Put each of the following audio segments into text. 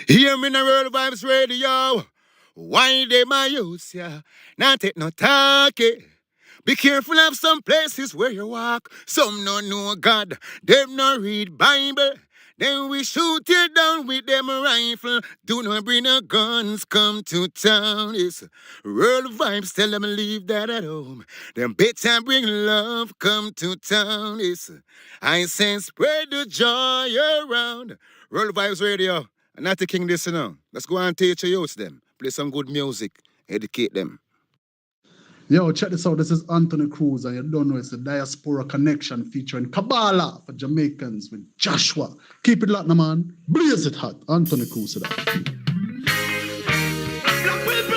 Hear me in the World Vibes Radio. Why they my use ya? Not take no talkie. Be careful of some places where you walk. Some no know God, them no read Bible. Then we shoot you down with them rifle. Do not bring no guns, come to town. It's World Vibes, tell them leave that at home. Them better bring love, come to town. It's I say spread the joy around. World Vibes Radio. I'm not taking this now. Let's go and teach your youth them. Play some good music, educate them. Yo, check this out. This is Anthony Cruz, and you don't know it's the Diaspora Connection featuring Kabbalah for Jamaicans with Joshua. Keep it locked, man. Blaze it hot. Anthony Cruz. Black people,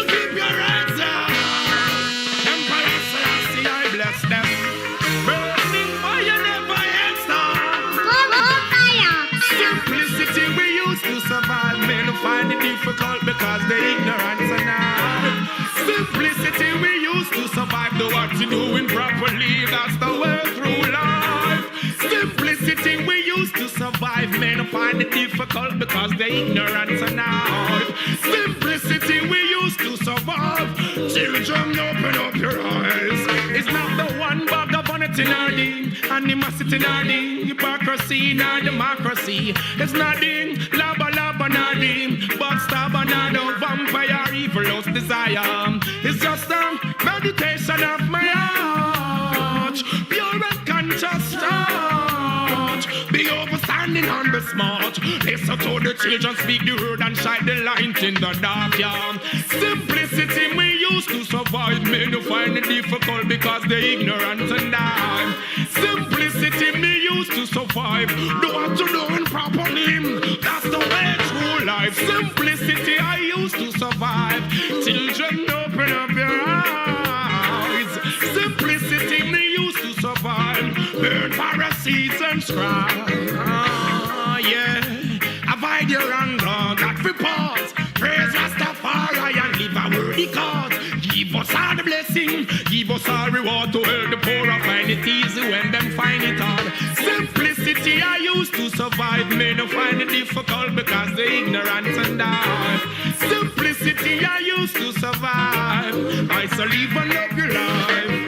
keep your hands up. Emperor Selassie, I bless them. Burning fire never ends down. Simplicity we used to survive. Men find it difficult because the ignorance are now. Simplicity we used to survive. Do what you doing properly. That's the way through life. Simplicity we used to survive. Men find it difficult because the ignorance are now. Simplicity we used to survive. Children, open up your eyes. It's not the one bag of vanity nor the animosity nor the hypocrisy nor democracy. It's not the laba laba nor the backstabber nor the vampire evil desire. It's just a meditation of my heart. Pure and conscious thought. Be overstanding and be smart. Listen to the children speak the word and shine the light in the dark, yeah. Simplicity we used to survive. Men to find it difficult because the ignorance and die. Simplicity me used to survive. Do what you doing properly. That's the way through life. Simplicity I used to survive. Children, open up your eyes. Simplicity me used to survive. Burn Pharisees and scribes. Yeah. Avoid your anger, God for pause. Praise Rastafari and live a worthy cause. Give us all the blessing, give us all reward to help the poor and find it easy when them find it hard. Simplicity I used to survive, men find it difficult because the ignorance and die. Simplicity I used to survive, I shall live and love your life.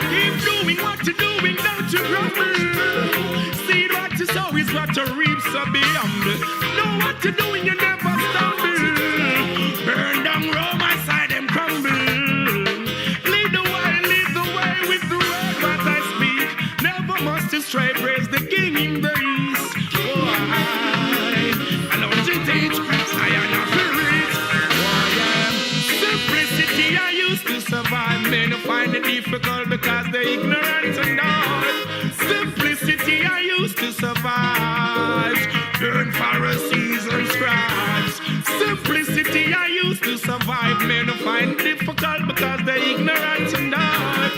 Keep doing what you're doing, don't you grumble. See what you sow is what you reap, so be humble. Know what you're doing, you never stumble. Burn down Rome, I saw them crumble. Lead the way with the word what I speak. Never must you stray, praise the King in the east. Oh, I know you teach, I am not spirit. Oh, yeah. Simplicity I used to survive. Men find it difficult because the ignorance and not. Simplicity I used to survive. Burn Pharisees and scribes. Simplicity I used to survive. Men find it difficult because the ignorance and not.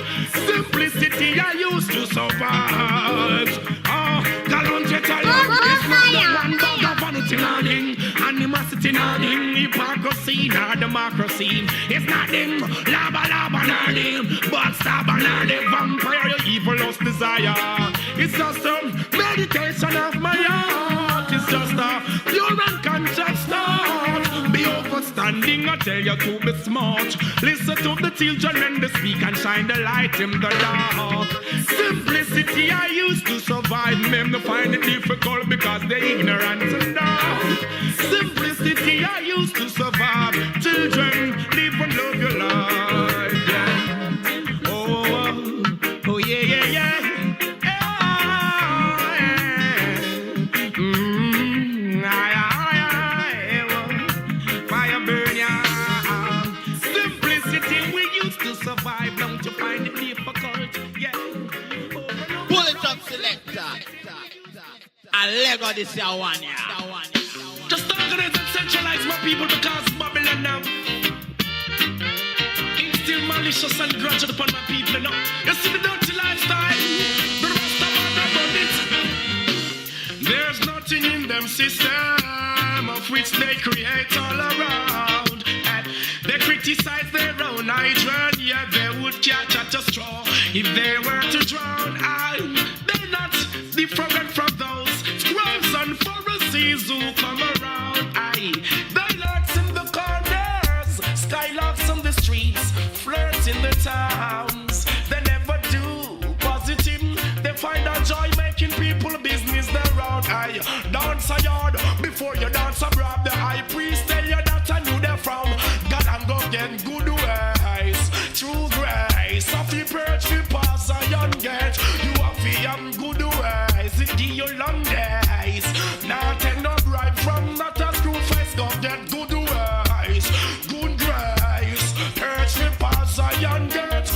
Simplicity I used to survive. Oh, Galonjeta, it's not the one bag of vanity nothing, animosity nothing, hypocrisy nor democracy. It's nothing, laba laba nothing, backstabber nothing, vampire your evil lost desire. It's just a meditation of my heart. It's just a pure and conscious thought. Be overstanding, I tell you to be smart. Listen to the children when they speak and shine the light in the dark. Simplicity I used to survive. Men to find it difficult because the ignorance and dark. Simplicity I used to survive. Children, live and love your life. Yeah. Oh, yeah, yeah, yeah. Survive, don't you find it difficult? Yeah. Pull it up, selector. A Lego this year one, yeah. Just organize and centralize my people because Babylon now instill malicious and grudge upon my people, you know. You see the dirty lifestyle, the rest of us about it. There's nothing in them system of which they create all around. And they criticize their own children, yeah, they would catch at a straw if they were to drown. They're not different from those scribes and Pharisees who come around. in the towns, they never do positive. They find a joy making people business around. I dance a yard before you dance abroad. The high priest tell you that I knew they from God and go get good ways. True grace, of the perch we pass a young gate. You have the good ways, it give you long days. Now take no bribe from that a screw face. Go get good ways, good grace. Perch we pass a young gate.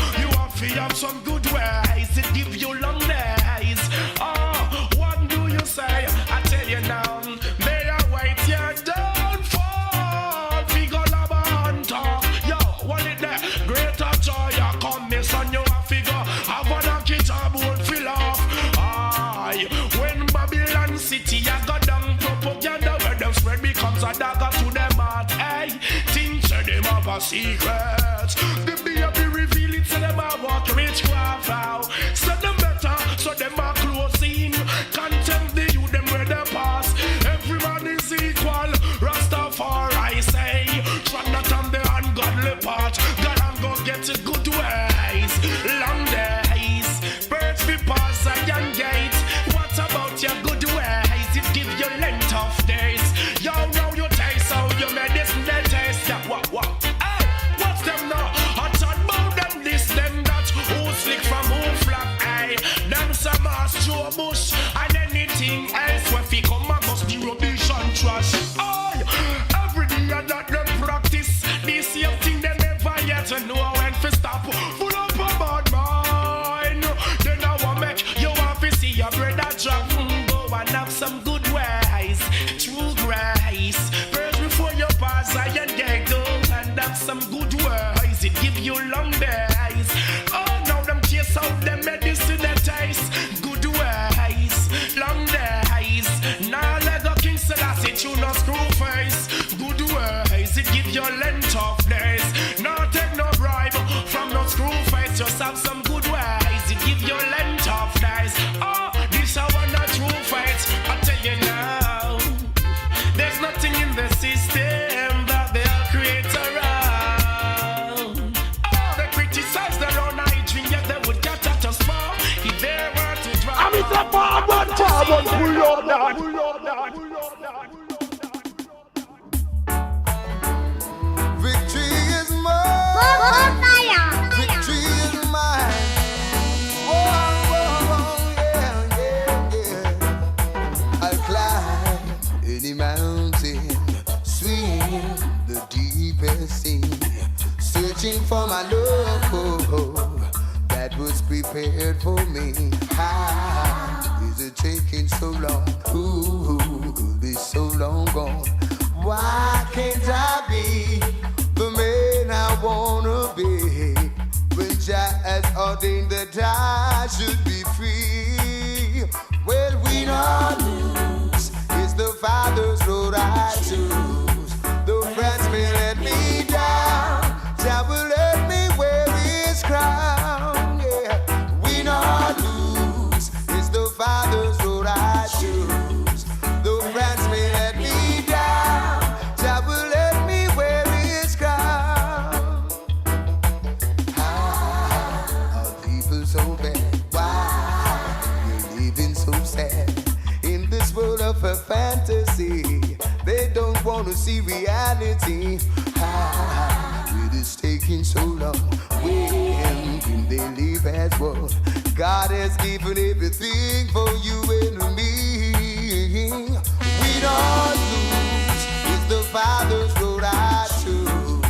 You have some good ways, it give you long days. Oh, what do you say? I tell you now, may I wait your downfall. Figure Labanta, yo, what is that? Greater joy, I come, miss on you, I figure. I wanna get a boat fill off. Aye, when Babylon City, I got down propaganda, where them spread becomes a dagger to them heart. Hey, things say them have a secret. The baby reveal it, so them a walk witchcraft out. So them better, so them a close in. Contempt the youth, them where they pass. Every man is equal, Rastafari say. Try not on the ungodly part. God and go get it good ways. Long days, birds be pass a young gate. What about your good ways? It give you length of days. Yo, now you taste how you medicine they taste. Yeah, what? Hey, what's them now? I thought about them this, them that. Who slick from who flap, hey. Them some ass Joe Bush and anything else. When we come across the rubbish and trash. Oh, every day that them practice. This same thing they never yet know when to stop. Full up a bad mind. Then I want make you want to see your brother drop. Go and have some good ways. True grace. First before you pass I and get go and have some good ways. It give you long days. Oh, now them chase out them medicine that taste. Good ways. Long days. Now let go King Selassie you no screw face. Good ways. It give you length of days. Now take no bribe from no screw face. Just have some good ways. It give you length of days. Oh, this I want a true fight. I tell you now, there's nothing in the system that they'll create around. Oh, they criticize their own hygiene, yet they would catch at a small if they were to drive. I'm in the forward, pull up that. Victory is mine. Victory is mine. Oh, yeah. I'll climb any mountain, swim the deepest sea, searching for my love that was prepared for me. How is it taking so long? Ooh, be so long gone. Why can't I be the man I wanna be when Jah has ordained that I should be free? Well, win or lose is the Father's road I choose. Though friends may let me down, Jah will let me wear His crown. Yeah, win or lose is the Father's road I choose. Though friends may let me down, Jah will let me wear His crown. How are people so bad? Why they living so sad in this world of a fantasy? They don't want to see reality. How it is taking so long? When they live as one? God has given everything for you and me. We don't lose. It's the Father's road I choose.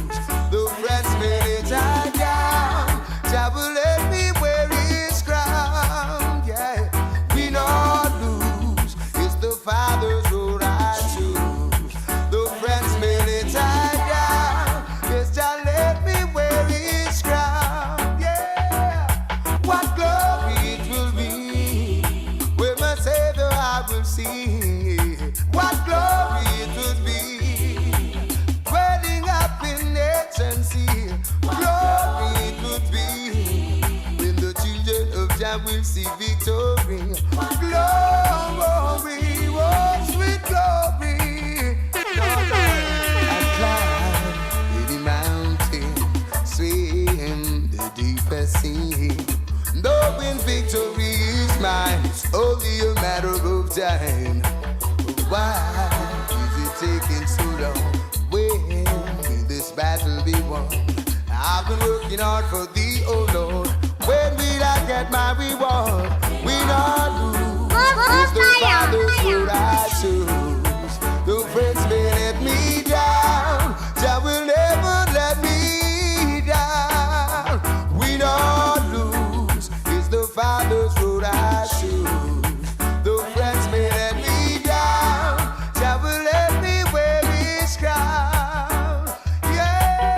The friends may tie down. Jah will let me wear His crown. Yeah, we not lose. It's the Father's road I choose. The friends may tie down. Yes, Jah let me wear His crown. Yeah, what glory it will be when my Savior I will see. What glory it would be, dwelling up in nature sea. Glory it would be, when the children of Jah will see victory. Glory, oh sweet glory. I climb any mountain, swim the deepest sea. Knowing victory is mine, it's only a matter of time. Why is it taking so long? When will this battle be won? I've been working hard for thee, oh Lord. When will I get my reward? We not lose. It's the Father's word I choose. The friends may let me down, Jah will never let me down. We not lose. It's the Father's road I choose. The friends may let me down, Jah will let me wear His crown. Yeah.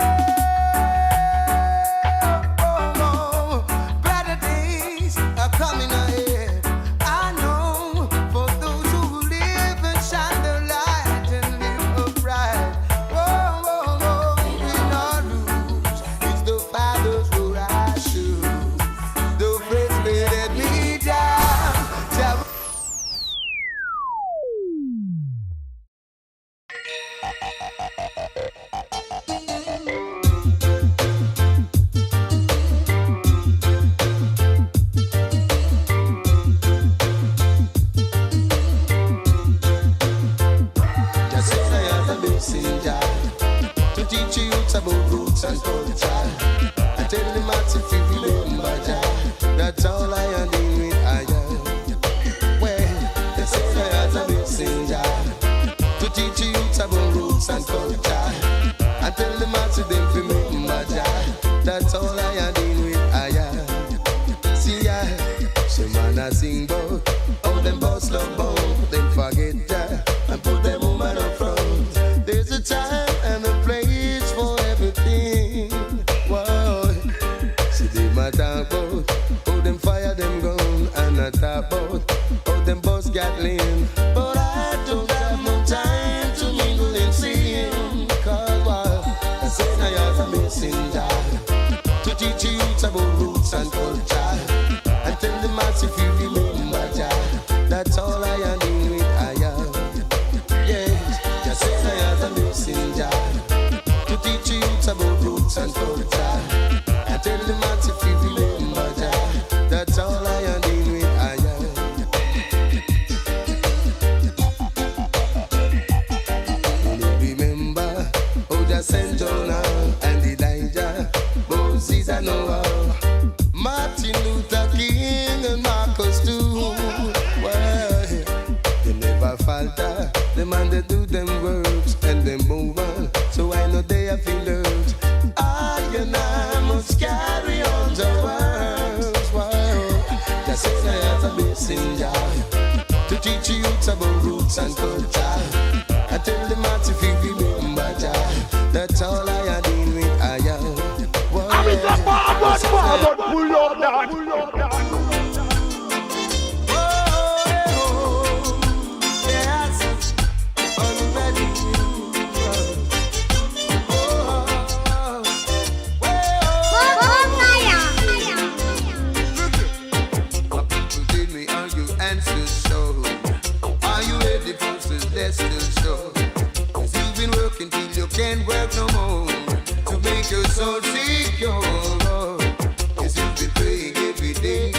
Oh, better days are coming ahead. I know for those who live and shine the light and live upright. Oh, we not lose. It's the Father's road I choose. The friends may let me down. Jah Just say I am a messenger to teach you about roots and culture. I tell the mass if you remember Jah, that's all I am doing with I am. Well, they say I am a messenger to teach you about roots and culture. I tell the mass if them remember Jah, that's all I am doing with I am. See I, some man a sing bout, how them boss love bout, them forget Jah and put them woman up front. There's a time and a place for everything. Whoa. See them a talk about how them fire them gun, and I talk about how them boss got lean. But I don't have no time to mingle and sing. Cause I said I am a messenger to teach you about roots and culture. And tell the mass if you remember Jah, that's all I am doing with I am. Yes, just say I am a messenger to teach you about roots and culture. I tell the mass if you remember Jah, that's all I am doing with I am. You remember how Jah sent Jonah and Elijah, Moses and Noah, Martin Luther King and Marcus too. Well, they never falter. The man they do them works and they move on. So I know they have feel hurt. I and I must carry on the words. Wow, just say I am a messenger to teach you about roots and culture. I tell the man if you remember Jah, that's all I am doing with I am. I'm in the forward, pull up that. Yes, already. My people did me on your answers show. Are you ready for the still show? 'Cause you've been working till you can't work no more to make your soul secure. 'Cause you've been praying every day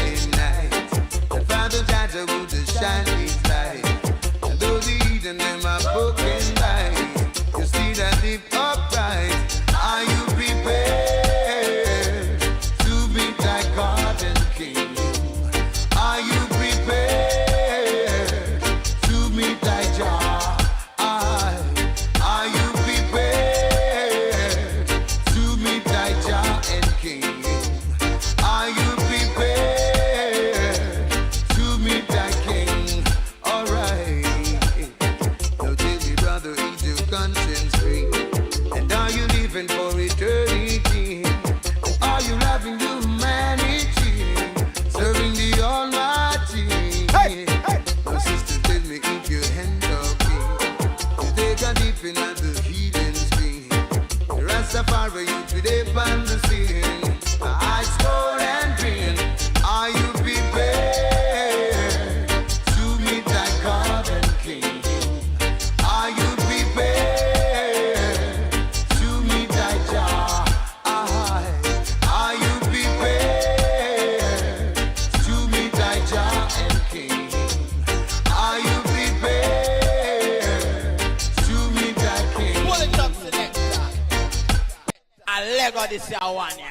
got this here one, yeah.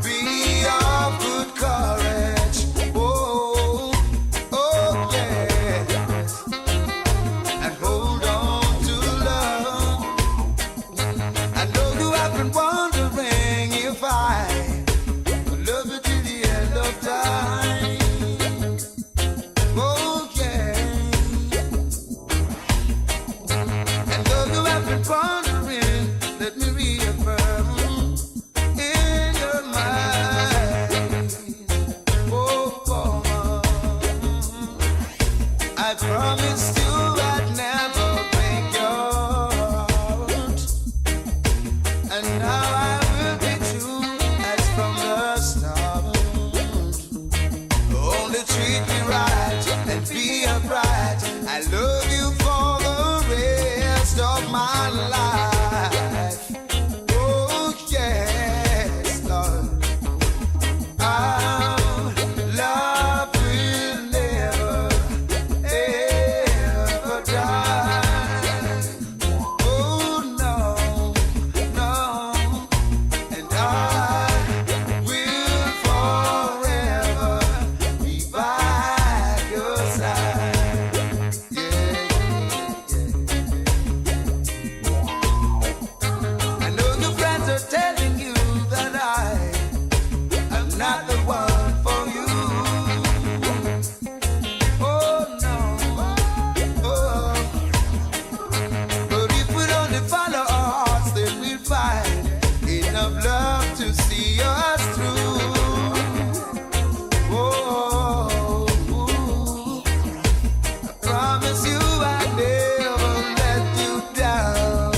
Be of good courage. Oh, oh, yes. And hold on to love. I know you have been wondering if I will love you till the end of time. Oh, yeah. And though you have been wondering, let me reaffirm in your mind. Oh, woman, I promised you I'd never break your heart. And now I will be true as from the start. Only treat me right and be upright. I love you for the rest of my life. Oh, yes, Lord. Our love will never, ever die. Oh, no, no. And I will forever be by your side. Yeah, yeah. I know your friends are telling you that I am not the one for you. Oh, no. Oh. But if we only follow our hearts, then we'll find enough love to see us through. Oh, I promise you I'll never let you down.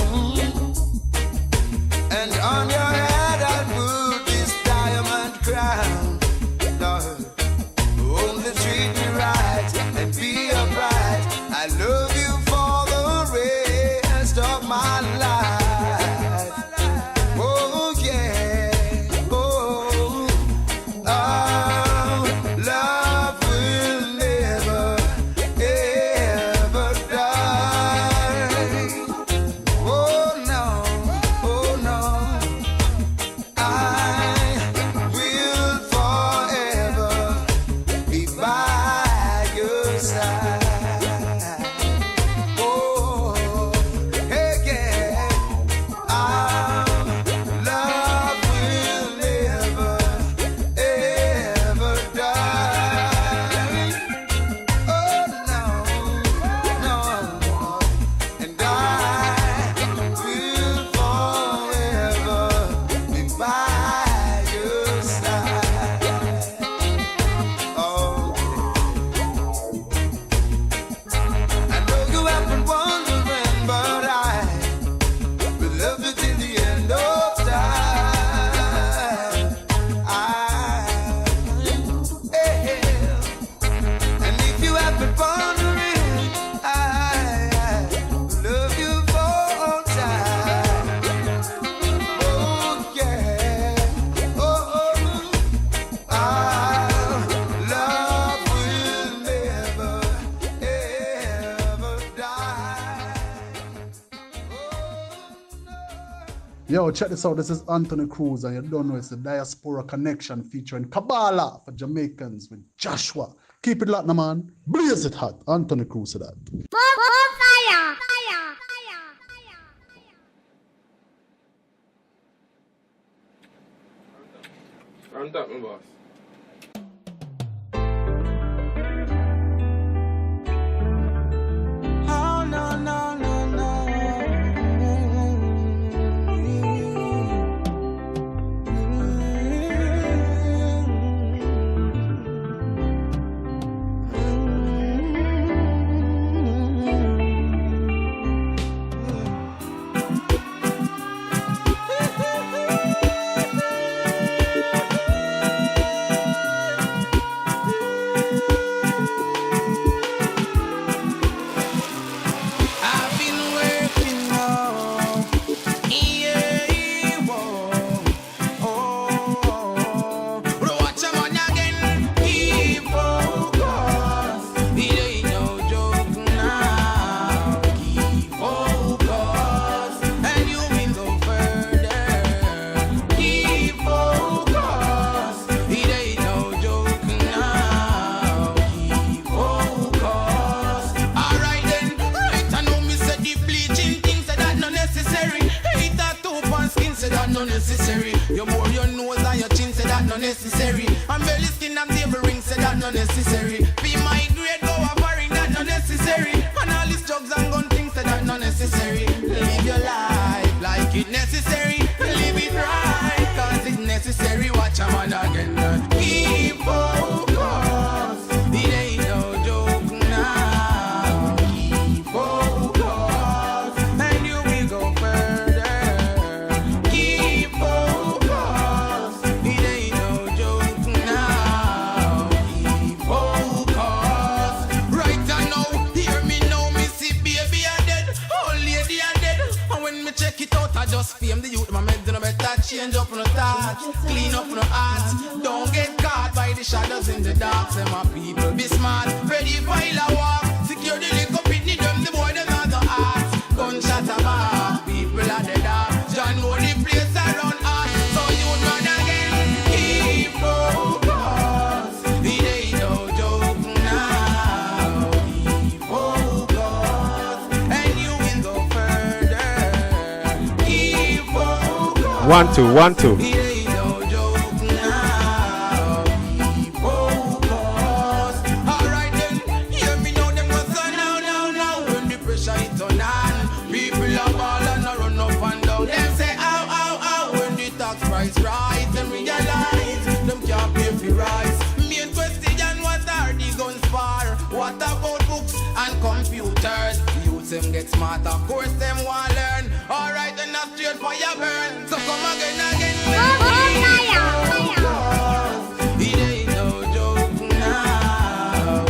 And on your head I'll put this diamond crown. Lord, only treat me right and be upright. I love you for the rest of my life. Oh, yeah. Oh, our love will never, ever die. Oh, no. Oh, no. I will forever be by your side. Oh, hey, yeah. Our love will never, ever die. Oh, no, no. And I will forever be by your side. Oh, I know you have been wondering, but I will love you till the end of time. And if you have been wondering, I will love you for all time. Oh, yeah. Oh, our love will never, ever die. Yo, check this out. This is Anthony Cruz, and you don't know it's the Diaspora Connection featuring Kabbalah for Jamaicans with Joshua. Keep it locked, now, man. Blaze it hot. Anthony Cruz said that. Fire! I'm done, my boss. Oh, no, no, no, no. say that no necessary. You more your nose and your chin, say that no necessary. And belly skin and table ring, say that no necessary. Be my grade, go a foreign, that no necessary. And all these drugs and gun things, say that no necessary. Live your life like it necessary. Live it right, cause it's necessary. Watch a man again. Keep focused. It ain't no joke now. Keep focused. And you will go further. Keep focused. It ain't no joke now. Keep focused. Right now, hear me now, me see baby a dead. Old lady a dead. And when me check it out, I just fame the youth. My meds no better change up no thoughts. Clean up no heart. Don't get caught by the shadows in the dark. Say my people be smart. Ready for a walk. Secure the liquor pitney them. The boy them not the heart. Gunshot a mark. People are the dark. John know the place around us. So you run again. Keep focused. It ain't no joke now. Keep focused. And you will go further. Keep focused. 1 2 1 2. It ain't no joke now. Keep focused. Alright then, hear me now, them go say now. When the pressure is on, people are ball and run up and down. Them say ow. When the tax price rise, them realize them can't pay for rise. Main question, what are the guns for? What about books and computers? Youths them get smart, of course them want learn. Alright then, that's straight fire burn. So come again. It ain't no joke now.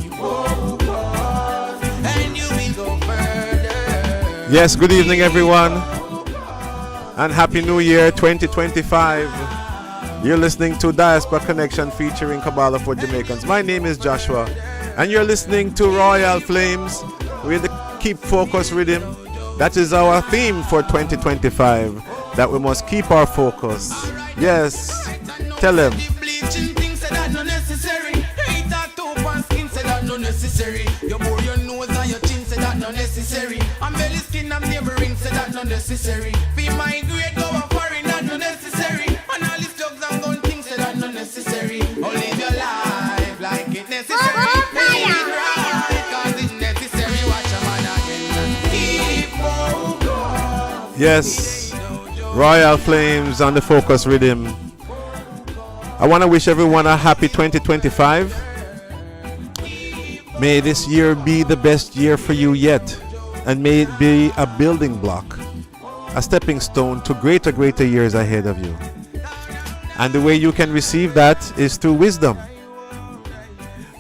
Keep focused, and you will go further. Yes, good evening, everyone, and Happy New Year 2025. You're listening to Diaspora Connection featuring Kabbalah for Jamaicans. My name is Joshua, and you're listening to Royal Flames with the Keep Focus Rhythm. That is our theme for 2025, that we must keep our focus. Yes, tell them. Bleaching things say that no necessary. Hate that top and skin say that no necessary. You bore your nose and your chin say that no necessary. And belly skin and neighbor ring say that no necessary. Be my grade go a foreign that no necessary. And all these drugs and gun things say that no necessary. Oh, live your life like it necessary. Live it right, cause it's necessary. Watch a man again. Keep focused. Yes, Royal Flames on the Focus Rhythm. I want to wish everyone a happy 2025. May this year be the best year for you yet, and may it be a building block, a stepping stone to greater years ahead of you. And the way you can receive that is through wisdom,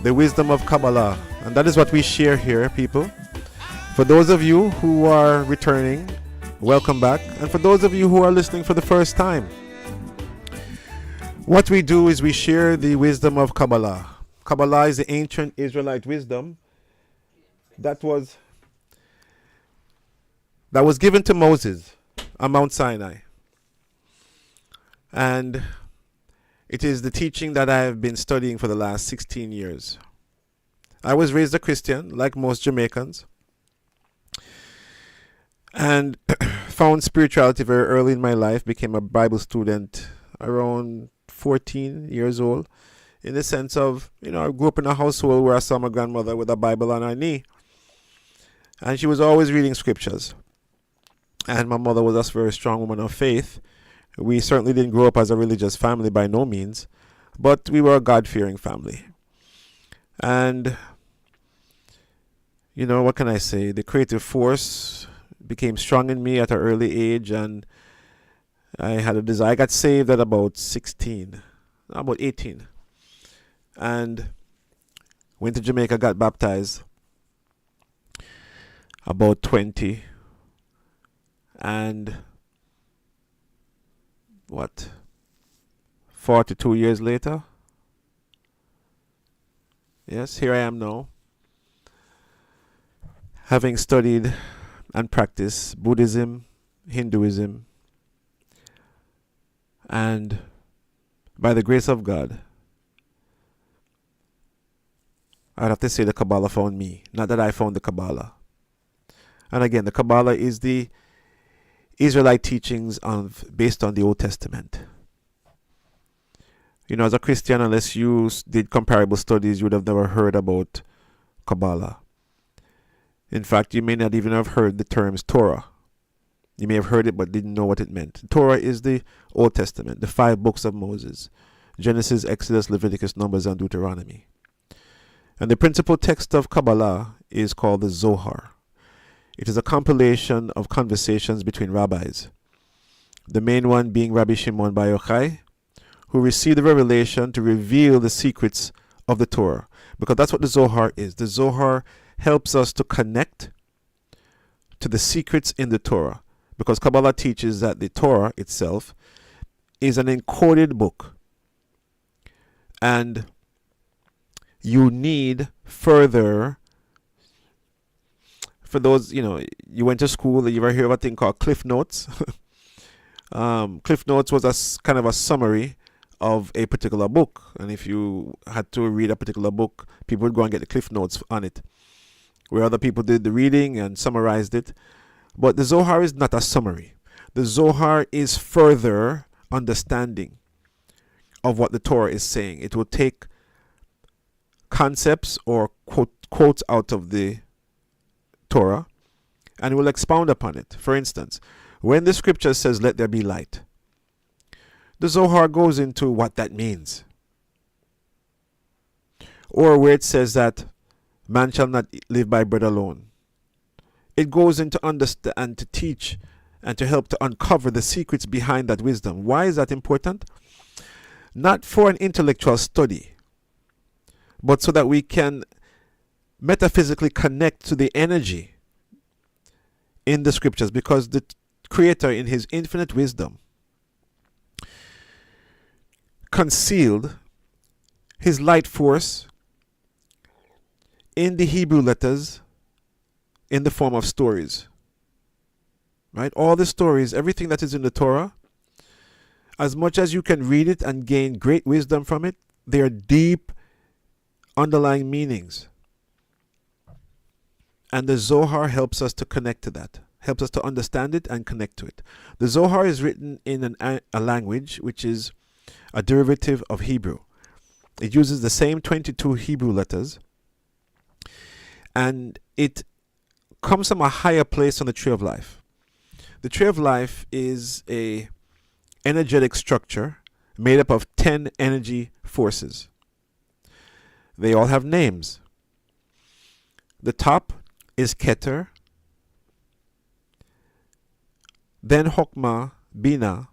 the wisdom of Kabbalah. And that is what we share here, people. For those of you who are returning, welcome back. And for those of you who are listening for the first time, what we do is we share the wisdom of Kabbalah. Kabbalah is the ancient Israelite wisdom that was given to Moses on Mount Sinai. And it is the teaching that I have been studying for the last 16 years. I was raised a Christian, like most Jamaicans, and found spirituality very early in my life, became a Bible student around 14 years old, in the sense of, I grew up in a household where I saw my grandmother with a Bible on her knee, and she was always reading scriptures. And my mother was a very strong woman of faith. We certainly didn't grow up as a religious family by no means, but we were a God-fearing family. And, what can I say? The creative force became strong in me at an early age, and I had a desire. I got saved at about 18, and went to Jamaica, got baptized about 20, and 42 years later, yes, here I am now, having studied and practiced Buddhism, Hinduism, and by the grace of God, I'd have to say the Kabbalah found me, not that I found the Kabbalah. And again, the Kabbalah is the Israelite teachings based on the Old Testament. You know, as a Christian, unless you did comparable studies, you would have never heard about Kabbalah. In fact, you may not even have heard the terms Torah. You may have heard it but didn't know what it meant. Torah is the Old Testament, the 5 books of Moses: Genesis, Exodus, Leviticus, Numbers, and Deuteronomy. And the principal text of Kabbalah is called the Zohar. It is a compilation of conversations between rabbis, the main one being Rabbi Shimon Bar Yochai, who received the revelation to reveal the secrets of the Torah. Because that's what the Zohar is. The Zohar helps us to connect to the secrets in the Torah. Because Kabbalah teaches that the Torah itself is an encoded book. And you need further, for those, you went to school, you ever hear of a thing called Cliff Notes? Cliff Notes was kind of a summary of a particular book. And if you had to read a particular book, people would go and get the Cliff Notes on it, where other people did the reading and summarized it. But the Zohar is not a summary. The Zohar is further understanding of what the Torah is saying. It will take concepts or quotes out of the Torah and will expound upon it. For instance, when the scripture says, "Let there be light," the Zohar goes into what that means. Or where it says that man shall not live by bread alone, it goes into understand and to teach and to help to uncover the secrets behind that wisdom. Why is that important? Not for an intellectual study, but so that we can metaphysically connect to the energy in the scriptures, because the Creator, in his infinite wisdom, concealed his light force in the Hebrew letters in the form of stories. Right? All the stories, everything that is in the Torah, as much as you can read it and gain great wisdom from it, they are deep underlying meanings. And the Zohar helps us to connect to that, helps us to understand it and connect to it. The Zohar is written in a language which is a derivative of Hebrew. It uses the same 22 Hebrew letters, and it comes from a higher place on the tree of life. The tree of life is a energetic structure made up of 10 energy forces. They all have names. The top is Keter, then Chokmah, Bina,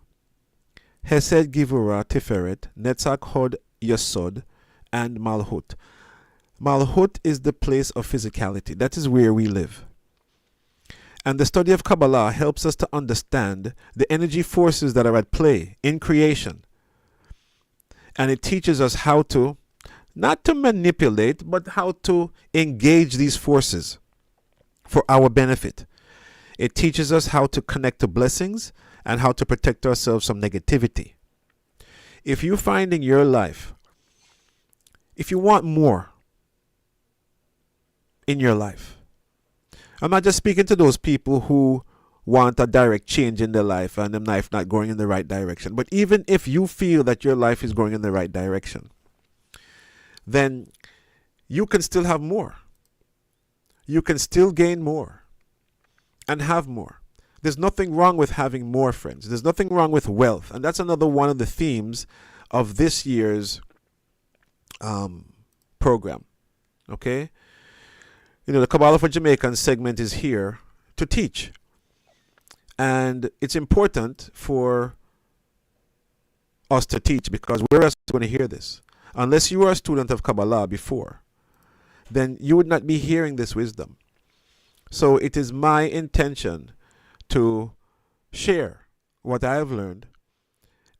Hesed, Givura, Tiferet, Netzach, Hod, Yesod, and Malhut. Malhut is the place of physicality. That is where we live. And the study of Kabbalah helps us to understand the energy forces that are at play in creation. And it teaches us how to, not to manipulate, but how to engage these forces for our benefit. It teaches us how to connect to blessings and how to protect ourselves from negativity. If you find in your life, if you want more in your life, I'm not just speaking to those people who want a direct change in their life and their life not going in the right direction, but even if you feel that your life is going in the right direction, then you can still have more. You can still gain more and have more. There's nothing wrong with having more, friends. There's nothing wrong with wealth. And that's another one of the themes of this year's program. Okay? The Kabbalah for Jamaicans segment is here to teach. And it's important for us to teach, because where else are we going to hear this? Unless you were a student of Kabbalah before, then you would not be hearing this wisdom. So it is my intention to share what I have learned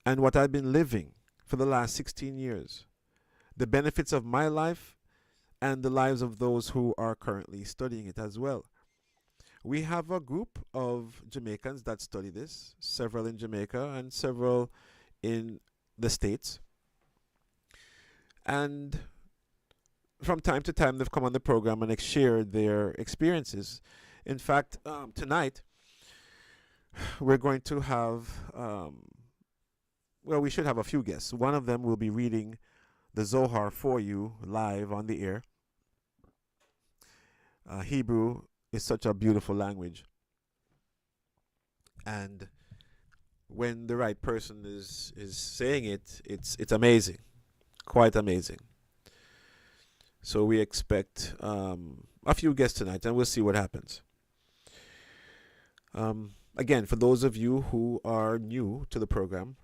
and what I've been living for the last 16 years, the benefits of my life and the lives of those who are currently studying it as well. We have a group of Jamaicans that study this, several in Jamaica and several in the States. And from time to time, they've come on the program and shared their experiences. In fact, tonight, we're going to have, well, we should have a few guests. One of them will be reading the Zohar for you live on the air. Hebrew is such a beautiful language. And when the right person is saying it, it's amazing. Quite amazing. So we expect a few guests tonight, and we'll see what happens. Again, for those of you who are new to the program,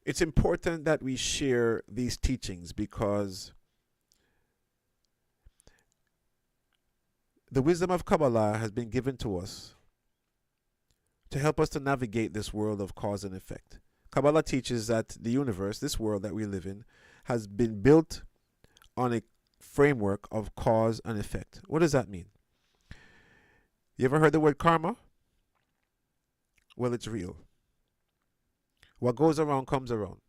it's important that we share these teachings because the wisdom of Kabbalah has been given to us to help us to navigate this world of cause and effect. Kabbalah teaches that the universe, this world that we live in, has been built on a framework of cause and effect. What does that mean? You ever heard the word karma? Well, it's real. What goes around comes around.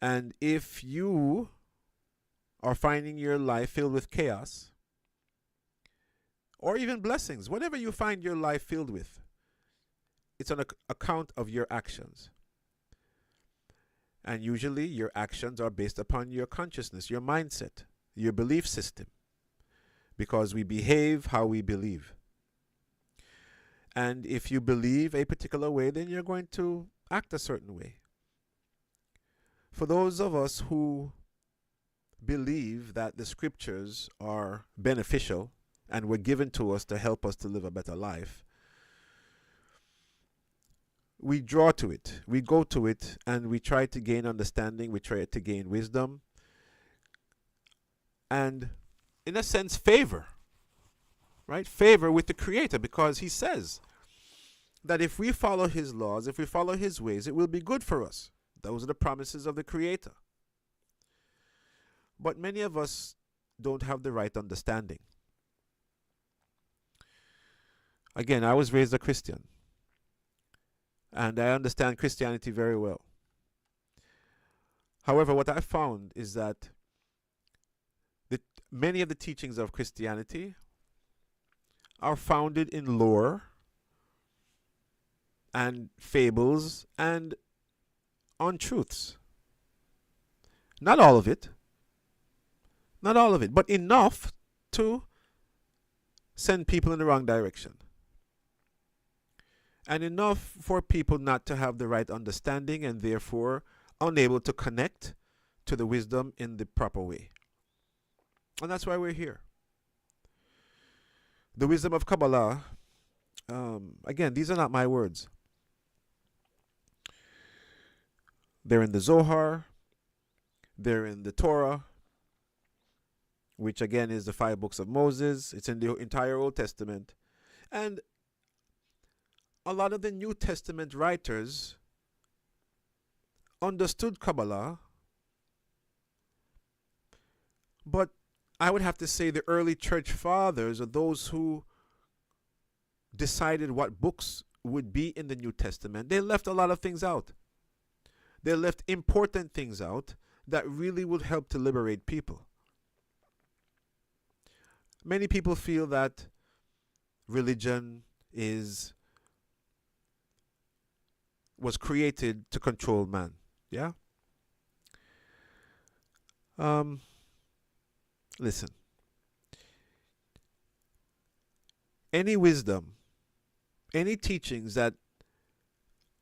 And if you are finding your life filled with chaos, or even blessings, whatever you find your life filled with, it's on account of your actions. And usually your actions are based upon your consciousness, your mindset, your belief system. Because we behave how we believe. And if you believe a particular way, then you're going to act a certain way. For those of us who believe that the scriptures are beneficial and were given to us to help us to live a better life, we draw to it, we go to it, and we try to gain understanding, we try to gain wisdom, and in a sense, favor. Right? Favor with the Creator, because He says that if we follow His laws, if we follow His ways, it will be good for us. Those are the promises of the Creator. But many of us don't have the right understanding. Again, I was raised a Christian, and I understand Christianity very well. However, what I found is that many of the teachings of Christianity are founded in lore and fables and untruths. Not all of it. Not all of it, but enough to send people in the wrong direction. And enough for people not to have the right understanding and therefore unable to connect to the wisdom in the proper way. And that's why we're here. The wisdom of Kabbalah, again, these are not my words. They're in the Zohar, they're in the Torah, which again is the 5 books of Moses. It's in the entire Old Testament. And a lot of the New Testament writers understood Kabbalah, but I would have to say the early church fathers, or those who decided what books would be in the New Testament, they left a lot of things out. They left important things out that really would help to liberate people. Many people feel that religion was created to control man. Yeah? Listen. Any wisdom, any teachings that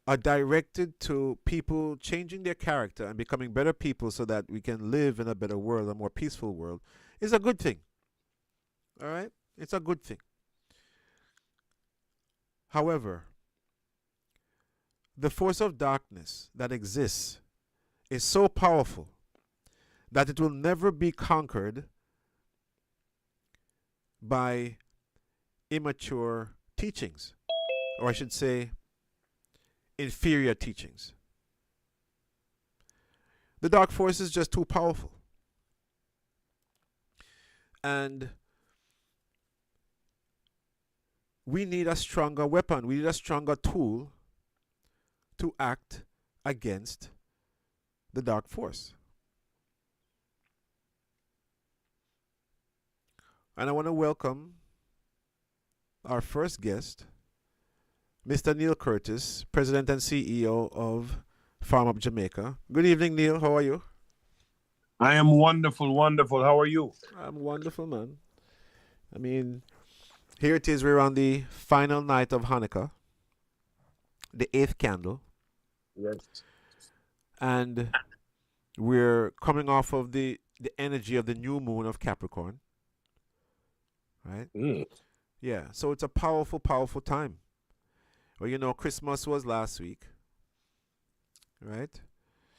are directed to people changing their character and becoming better people so that we can live in a better world, a more peaceful world, is a good thing. All right? It's a good thing. However, the force of darkness that exists is so powerful that it will never be conquered by immature teachings, or I should say inferior teachings. The dark force is just too powerful. And we need a stronger weapon. We need a stronger tool to act against the dark force. And I want to welcome our first guest, Mr. Neil Curtis, President and CEO of Farm Up Jamaica. Good evening, Neil. How are you? I am wonderful, wonderful. How are you? I'm wonderful, man. I mean, here it is. We're on the final night of Hanukkah, the 8th candle, Yes. and we're coming off of the energy of the new moon of Capricorn, right? Yeah, so it's a powerful, powerful time. Well, you know, Christmas was last week, right?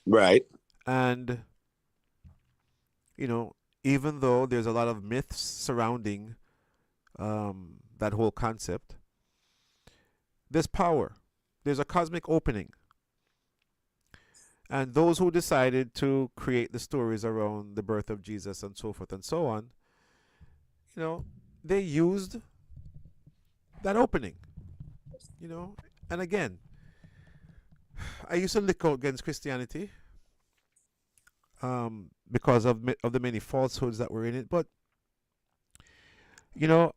Right. And, you know, even though there's a lot of myths surrounding that whole concept, there's power. There's a cosmic opening. And those who decided to create the stories around the birth of Jesus and so forth and so on, you know, they used that opening, you know. And again, I used to lick out against Christianity because of the many falsehoods that were in it. But, you know,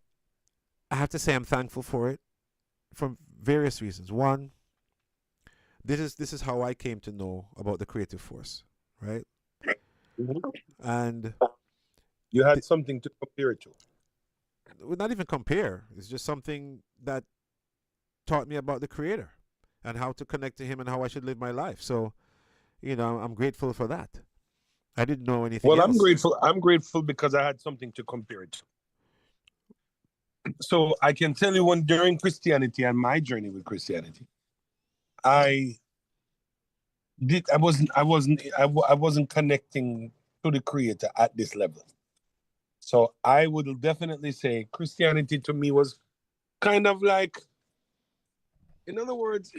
I have to say I'm thankful for it for various reasons. One, this is how I came to know about the creative force, right? And you had something to compare it to. Well, not even compare. It's just something that taught me about the Creator and how to connect to Him and how I should live my life. So, you know, I'm grateful for that. I didn't know anything else. Well, I'm grateful. I'm grateful because I had something to compare it to. So I can tell you, when during Christianity and my journey with Christianity, I wasn't connecting to the Creator at this level. So I would definitely say Christianity to me was kind of like, in other words,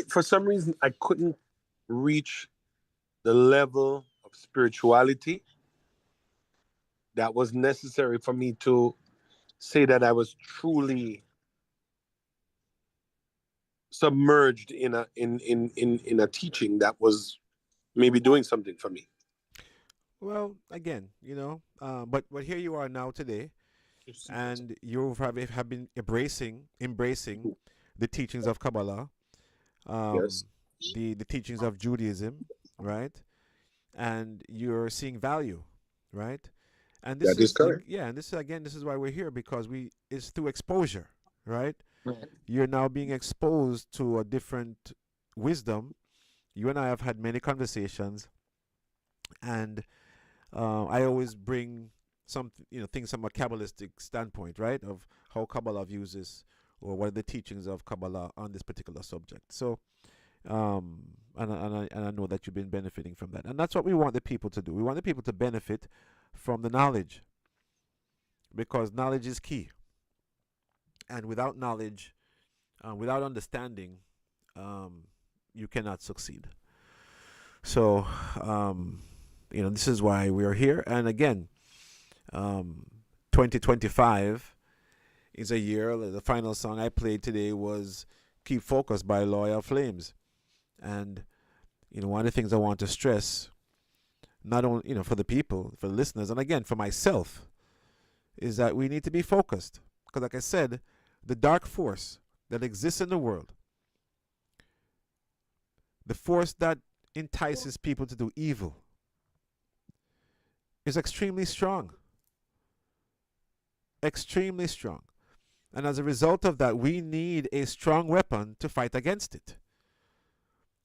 for some reason I couldn't reach the level of spirituality that was necessary for me to say that I was truly submerged in a teaching that was maybe doing something for me. Well, again, you know, but here you are now today, and you have been embracing the teachings of Kabbalah, Yes. the teachings of Judaism, right? And you're seeing value, right? And this That is correct. and this is why we're here, because it's through exposure, right? You're now being exposed to a different wisdom. You and I have had many conversations, and I always bring some, you know, things from a Kabbalistic standpoint, right? Of how Kabbalah views this, or what are the teachings of Kabbalah on this particular subject. So, and I know that you've been benefiting from that, and that's what we want the people to do. We want the people to benefit from the knowledge, because knowledge is key. And without knowledge, without understanding, you cannot succeed. So, you know, this is why we are here. And again, 2025 is a year. The final song I played today was "Keep Focused" by Loyal Flames. And, you know, one of the things I want to stress, not only, you know, for the people, for the listeners, and again, for myself, is that we need to be focused. Because like I said, the dark force that exists in the world, the force that entices people to do evil, is extremely strong. Extremely strong. And as a result of that, we need a strong weapon to fight against it.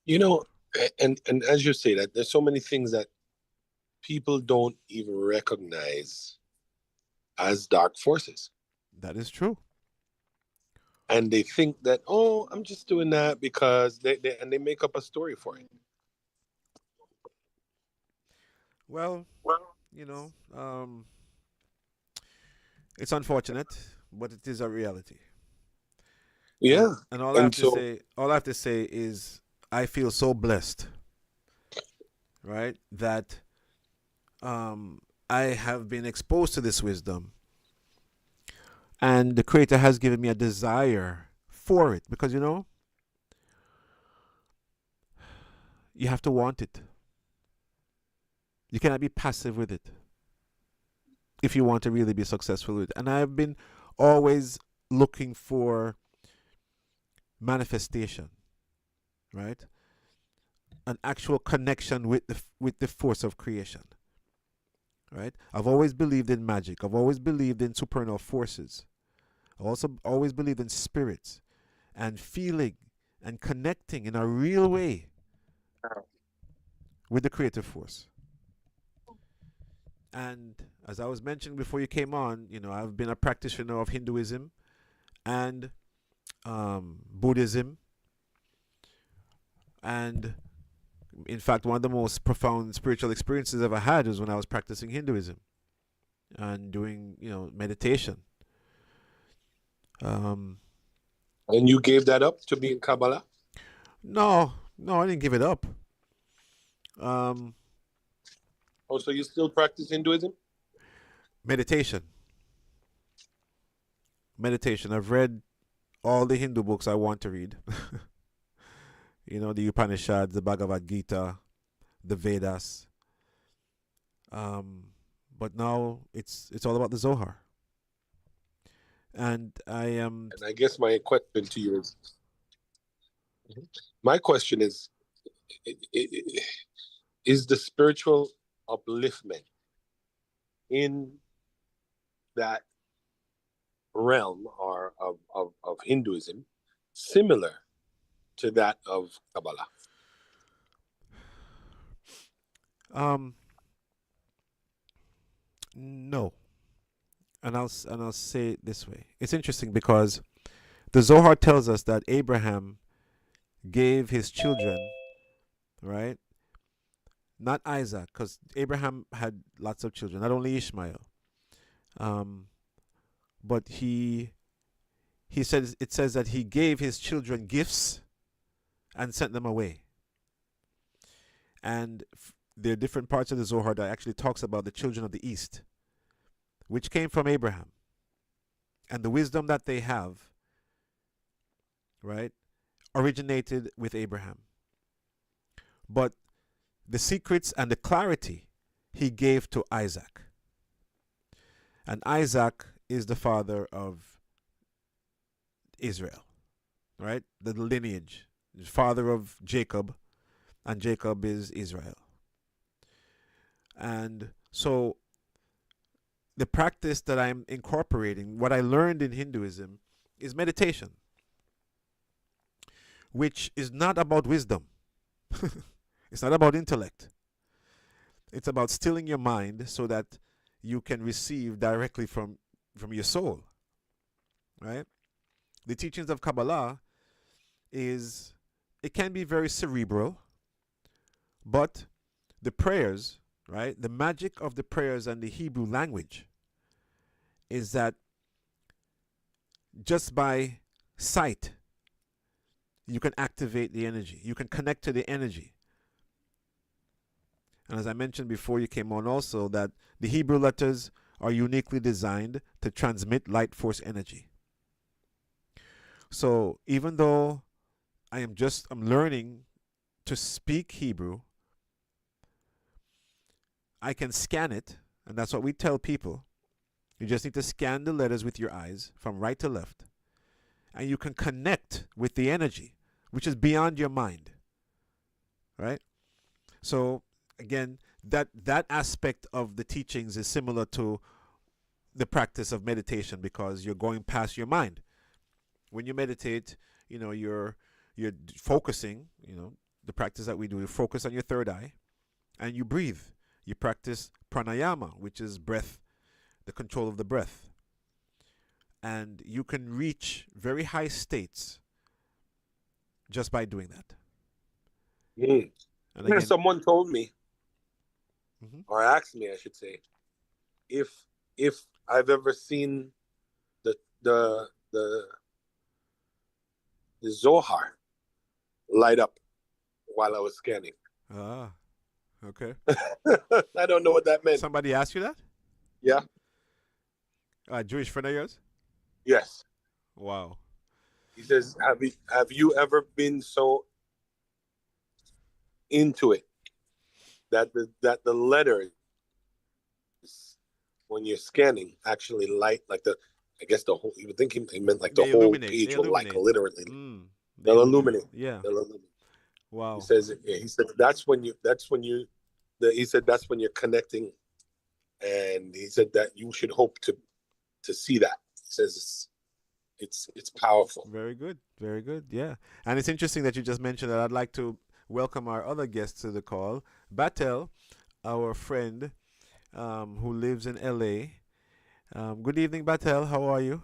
You know, and as you say that, there's so many things that people don't even recognize as dark forces. That is true. And they think that, oh, I'm just doing that because they make up a story for it. Well, you know, it's unfortunate, but it is a reality. Yeah. And all I have to say is I feel so blessed, right? That I have been exposed to this wisdom, and the Creator has given me a desire for it, because, you know, you have to want it. You cannot be passive with it if you want to really be successful with it. And I've been always looking for manifestation, right? An actual connection with the force of creation, right? I've always believed in magic. I've always believed in supernal forces. I also always believed in spirits and feeling and connecting in a real way with the creative force. And as I was mentioning before you came on, I've been a practitioner of Hinduism and Buddhism. And in fact, one of the most profound spiritual experiences I've ever had was when I was practicing Hinduism and doing, meditation. And you gave that up to be in Kabbalah? No, I didn't give it up. Oh, so you still practice Hinduism? Meditation. I've read all the Hindu books I want to read. The Upanishads, the Bhagavad Gita, the Vedas. But now it's all about the Zohar. And I am. And I guess my question to you is, is the spiritual upliftment in that realm or of Hinduism similar to that of Kabbalah? No. And I'll say it this way. It's interesting because the Zohar tells us that Abraham gave his children, right? Not Isaac, because Abraham had lots of children, not only Ishmael. But it says that he gave his children gifts and sent them away. And there are different parts of the Zohar that actually talks about the children of the East, which came from Abraham. And the wisdom that they have, right, originated with Abraham. But the secrets and the clarity he gave to Isaac. And Isaac is the father of Israel, right? The lineage, the father of Jacob, and Jacob is Israel. And so the practice that I'm incorporating, what I learned in Hinduism, is meditation, which is not about wisdom. It's not about intellect. It's about stilling your mind so that you can receive directly from your soul, right? The teachings of Kabbalah it can be very cerebral, but the prayers, right? The magic of the prayers and the Hebrew language is that just by sight, you can activate the energy. You can connect to the energy. And as I mentioned before you came on also, that the Hebrew letters are uniquely designed to transmit light force energy. So even though I'm learning to speak Hebrew, I can scan it, and that's what we tell people. You just need to scan the letters with your eyes from right to left, and you can connect with the energy, which is beyond your mind, right? So again, that aspect of the teachings is similar to the practice of meditation, because you're going past your mind. When you meditate, you're focusing, the practice that we do, you focus on your third eye and you breathe. You practice pranayama, which is breath, the control of the breath. And you can reach very high states just by doing that. Mm. And again, someone told me, or asked me, I should say, if I've ever seen the Zohar light up while I was scanning. Ah, okay. I don't know what that meant. Somebody asked you that? Yeah. A Jewish friend of yours? Yes. Wow. He says, have you ever been so into it that the letters, when you're scanning, actually light, like I guess the whole. You would think he meant like the They whole illuminate. They page will like illuminate. literally. They They'll illuminate. Yeah. They'll illuminate. He Wow. says. He said that's when you. He said that's when you're connecting, and he said that you should hope to see that. He says it's powerful. Very good. Very good. Yeah. And it's interesting that you just mentioned that. I'd like to welcome our other guest to the call, Batel, our friend who lives in LA. Good evening, Batel. How are you?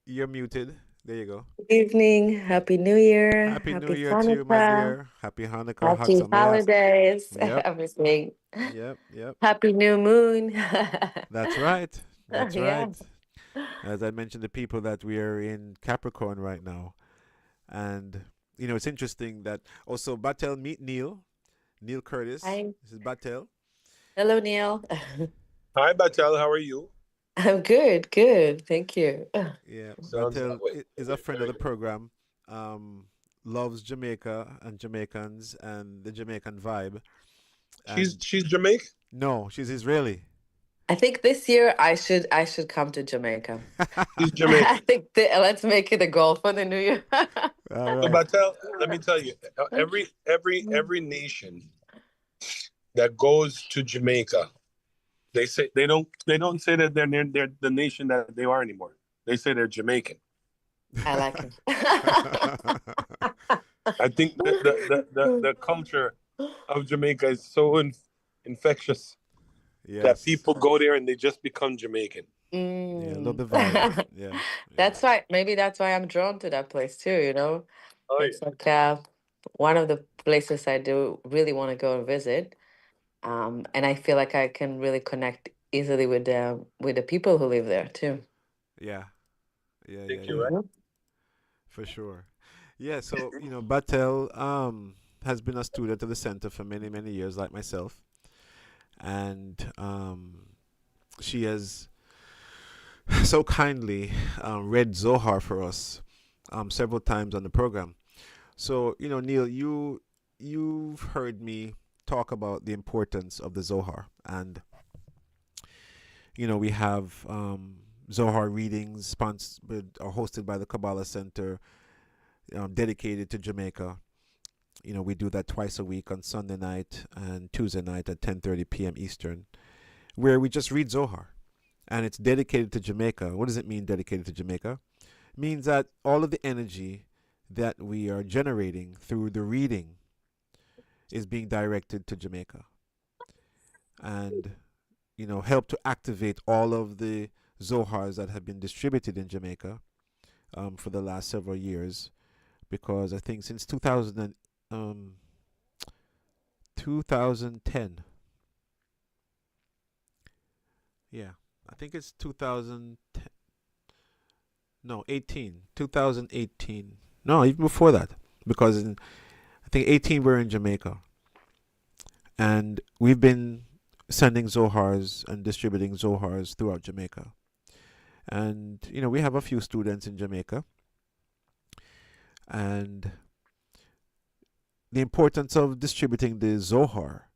You're muted. There you go. Good evening. Happy New Year. Happy New Happy Year to you, my Hanukkah. dear. Happy Hanukkah. Hag Happy Sameach. holidays. Yep. Everything. Yep. Happy new moon. That's right. That's Yeah. right. As I mentioned, the people that we are in Capricorn right now. And, it's interesting that also Batel, meet Neil. Neil Curtis. Hi. This is Batel. Hello, Neil. Hi, Batel. How are you? I'm good. Good. Thank you. Yeah, Sounds Batel that way. is a friend of the program. Loves Jamaica and Jamaicans and the Jamaican vibe. She's And Jamaican. no, she's Israeli. I think this year I should come to Jamaica. She's Jamaican. I think let's make it a goal for the new year. All So, right. Batel, let me tell you, every nation that goes to Jamaica, they say they don't say that they're the nation that they are anymore. They say they're Jamaican. I like it. I think the culture of Jamaica is so infectious that Yes. people go there and they just become Jamaican. Yeah, love the vibe. Yeah. That's why, maybe that's why I'm drawn to that place too, Oh, It's like one of the places I do really want to go and visit. And I feel like I can really connect easily with the people who live there too. Yeah. Yeah. Think Yeah. you're right. For sure. Yeah, so Batel has been a student of the center for many, many years, like myself. And she has so kindly read Zohar for us several times on the program. So, Neil, you've heard me talk about the importance of the Zohar. And, we have Zohar readings sponsored or hosted by the Kabbalah Center, dedicated to Jamaica. We do that twice a week on Sunday night and Tuesday night at 10:30 p.m. Eastern, where we just read Zohar, and it's dedicated to Jamaica. What does it mean, dedicated to Jamaica? It means that all of the energy that we are generating through the reading is being directed to Jamaica, and help to activate all of the Zohars that have been distributed in Jamaica for the last several years, because I think since 2010, yeah, I think it's 2010, no, 2018, no, even before that, because I think 18 we're in Jamaica, and we've been sending Zohars and distributing Zohars throughout Jamaica. And, we have a few students in Jamaica. And the importance of distributing the Zohar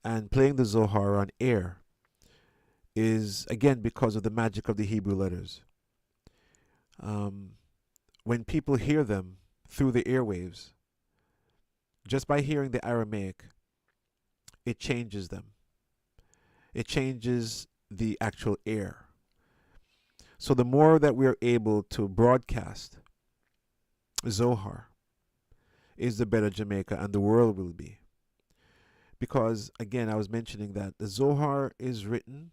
and playing the Zohar on air is, again, because of the magic of the Hebrew letters. When people hear them through the airwaves, just by hearing the Aramaic, it changes them. It changes the actual air. So the more that we are able to broadcast Zohar, is the better Jamaica and the world will be. Because, again, I was mentioning that the Zohar is written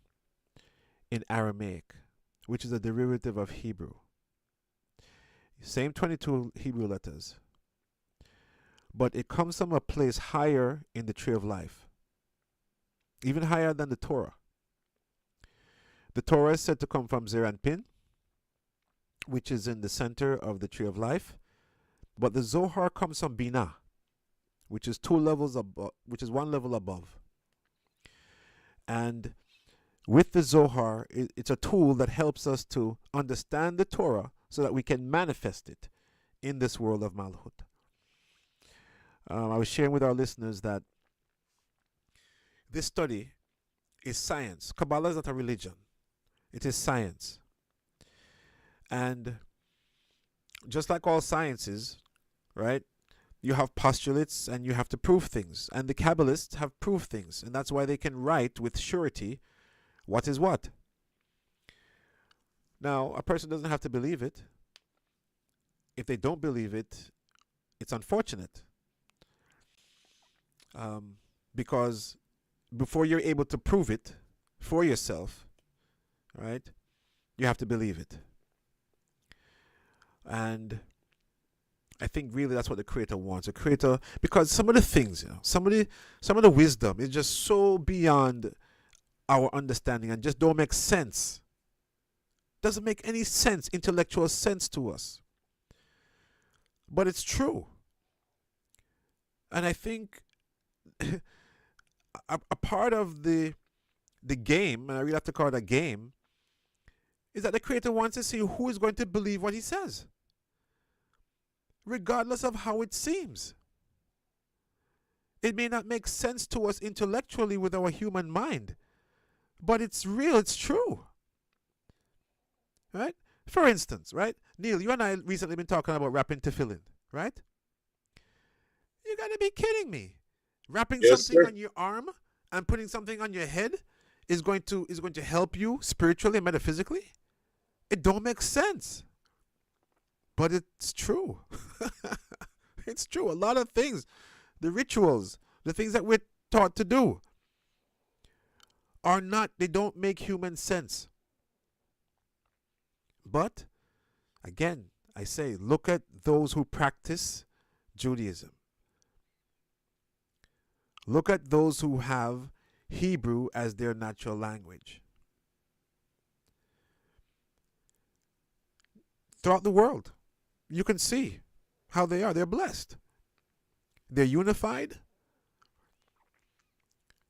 in Aramaic, which is a derivative of Hebrew. Same 22 Hebrew letters. But it comes from a place higher in the tree of life, even higher than the Torah. The Torah is said to come from Zer and Pin, which is in the center of the tree of life. But the Zohar comes from Binah, which is one level above. And with the Zohar, it's a tool that helps us to understand the Torah so that we can manifest it in this world of Malhut. I was sharing with our listeners that this study is science. Kabbalah is not a religion. It is science. And just like all sciences, right? You have postulates and you have to prove things. And the Kabbalists have proved things. And that's why they can write with surety what is what. Now, a person doesn't have to believe it. If they don't believe it, it's unfortunate. Because before you're able to prove it for yourself, right, you have to believe it. And I think really that's what the Creator wants. The Creator, because some of the things, some of the wisdom is just so beyond our understanding and just don't make sense. Doesn't make any sense, intellectual sense to us. But it's true. And I think a part of the game, and I really have to call it a game, is that the Creator wants to see who is going to believe what He says, regardless of how it seems. It may not make sense to us intellectually with our human mind, but it's real, it's true. Right? For instance, right? Neil, you and I recently been talking about wrapping tefillin, right? You gotta be kidding me. Wrapping something on your arm and putting something on your head is going to help you spiritually and metaphysically? It don't make sense. But it's true. It's true. A lot of things, the rituals, the things that we're taught to do they don't make human sense. But, again, I say, look at those who practice Judaism. Look at those who have Hebrew as their natural language. Throughout the world, you can see how they are. They're blessed. They're unified.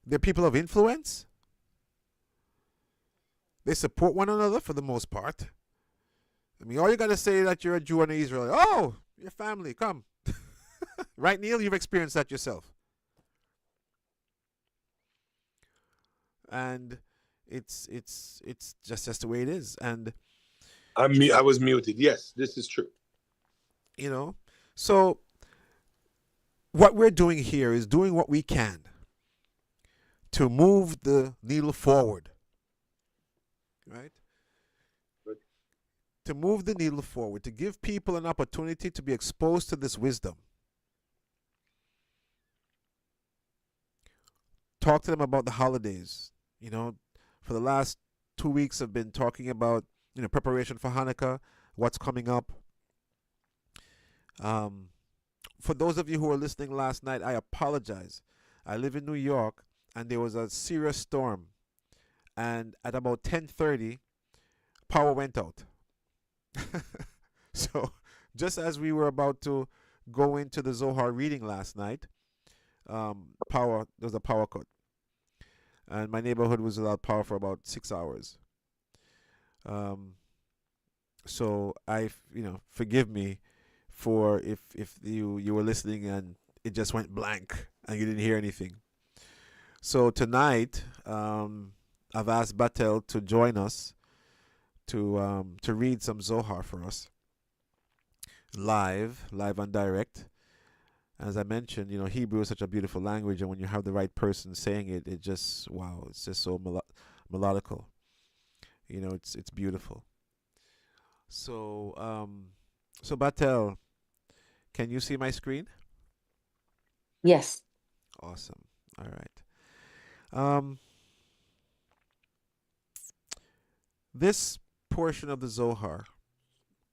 They're people of influence. They support one another for the most part. I mean, all you got to say is that you're a Jew and an Israelite. Oh, your family, come. Right, Neil? You've experienced that yourself. And it's just the way it is. And I was muted. Yes, this is true. So what we're doing here is doing what we can to move the needle forward. Right? To move the needle forward, to give people an opportunity to be exposed to this wisdom. Talk to them about the holidays. For the last 2 weeks I've been talking about, preparation for Hanukkah, what's coming up. For those of you who were listening last night, I apologize. I live in New York, and there was a serious storm. And at about 10:30, power went out. So, just as we were about to go into the Zohar reading last night, there was a power cut. And my neighborhood was without power for about 6 hours. So forgive me for if you were listening and it just went blank and you didn't hear anything. So tonight, I've asked Batel to join us to read some Zohar for us, live and direct. As I mentioned, Hebrew is such a beautiful language, and when you have the right person saying it, it's just so melodical. It's beautiful. So, Batel, can you see my screen? Yes. Awesome. All right. This portion of the Zohar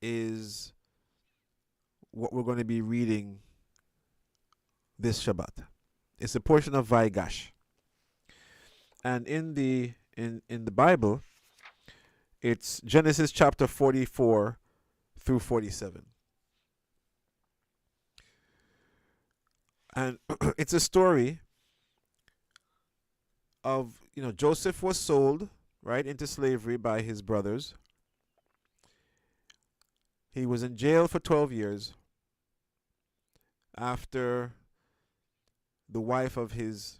is what we're going to be reading this Shabbat. It's a portion of Vaigash. And in the Bible, it's Genesis chapter 44 through 47. And it's a story of, Joseph was sold, right, into slavery by his brothers. He was in jail for 12 years after the wife of his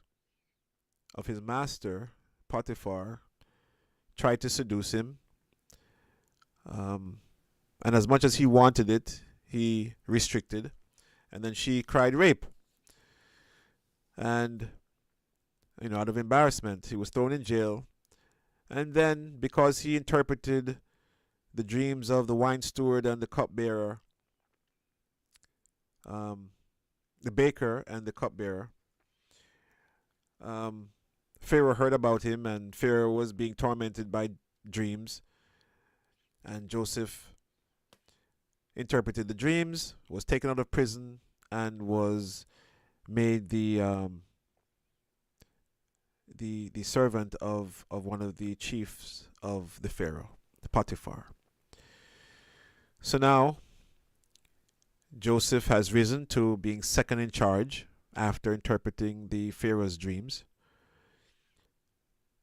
master, Potiphar, tried to seduce him. And as much as he wanted it, he restricted. And then she cried rape. And, out of embarrassment, he was thrown in jail. And then, because he interpreted the dreams of the wine steward and the cupbearer, the baker and the cupbearer, Pharaoh heard about him, and Pharaoh was being tormented by dreams. And Joseph interpreted the dreams, was taken out of prison, and was made the servant of one of the chiefs of the Pharaoh, the Potiphar. So now Joseph has risen to being second in charge after interpreting the Pharaoh's dreams,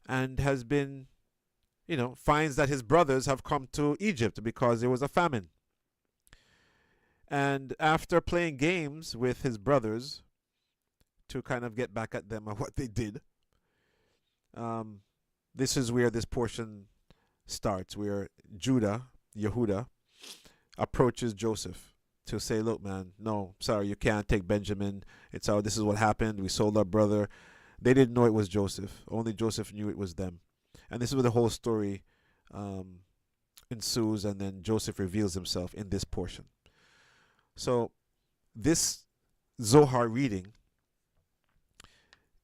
and has been, finds that his brothers have come to Egypt because there was a famine. And after playing games with his brothers to kind of get back at them on what they did, this is where this portion starts, where Yehuda, approaches Joseph to say, look, man, no, sorry, you can't take Benjamin. This is what happened. We sold our brother. They didn't know it was Joseph. Only Joseph knew it was them. And this is where the whole story ensues, and then Joseph reveals himself in this portion. So this Zohar reading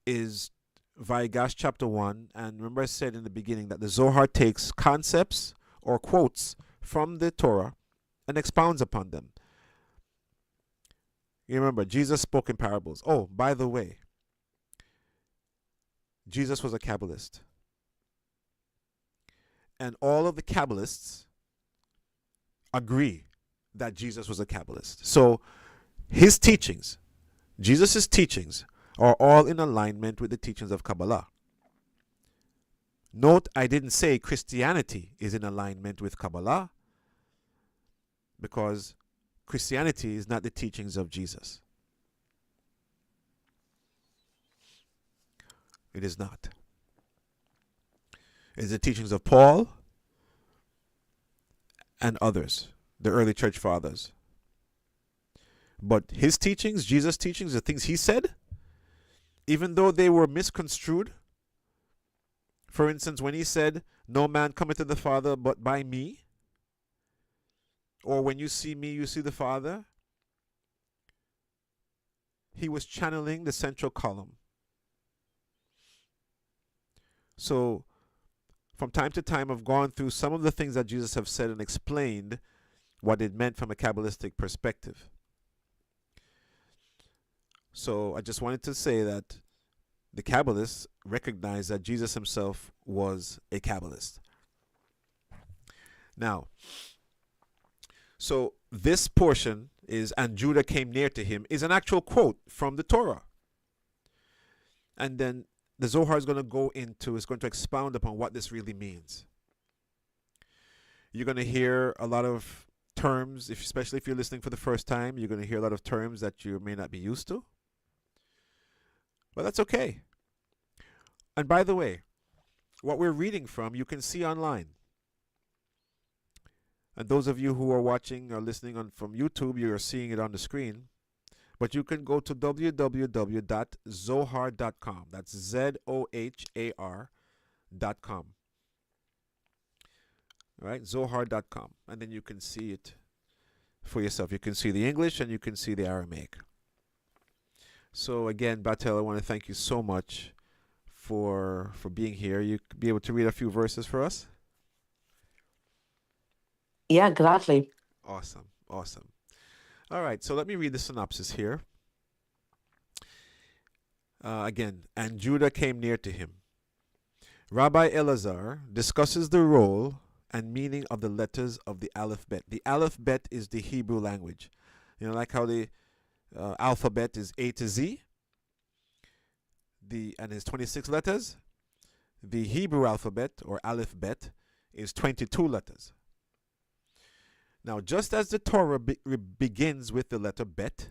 is Vayigash chapter 1. And remember I said in the beginning that the Zohar takes concepts or quotes from the Torah and expounds upon them. You remember, Jesus spoke in parables. Oh, by the way, Jesus was a Kabbalist. And all of the Kabbalists agree that Jesus was a Kabbalist. So his teachings, Jesus' teachings, are all in alignment with the teachings of Kabbalah. Note, I didn't say Christianity is in alignment with Kabbalah, because Christianity is not the teachings of Jesus. It is not. It is the teachings of Paul and others, the early church fathers. But his teachings, Jesus' teachings, the things he said, even though they were misconstrued, for instance, when he said, no man cometh to the Father but by me, or when you see me, you see the Father, he was channeling the central column. So, from time to time, I've gone through some of the things that Jesus have said and explained what it meant from a Kabbalistic perspective. So, I just wanted to say that the Kabbalists recognized that Jesus himself was a Kabbalist. Now, so this portion is, and Judah came near to him, is an actual quote from the Torah. And then the Zohar is going to expound upon what this really means. You're going to hear a lot of terms, especially if you're listening for the first time, you're going to hear a lot of terms that you may not be used to. But that's okay. And by the way, what we're reading from, you can see online. And those of you who are watching or listening from YouTube, you are seeing it on the screen. But you can go to www.zohar.com. That's ZOHAR.com. All right, Zohar.com. And then you can see it for yourself. You can see the English and you can see the Aramaic. So again, Batel, I want to thank you so much for being here. You could be able to read a few verses for us? Yeah, gladly. Awesome. All right, so let me read the synopsis here. Again, and Judah came near to him. Rabbi Elazar discusses the role and meaning of the letters of the alphabet. The alphabet is the Hebrew language. Like how the alphabet is A to Z, and it's 26 letters. The Hebrew alphabet, or aleph-bet, is 22 letters. Now, just as the Torah begins with the letter bet,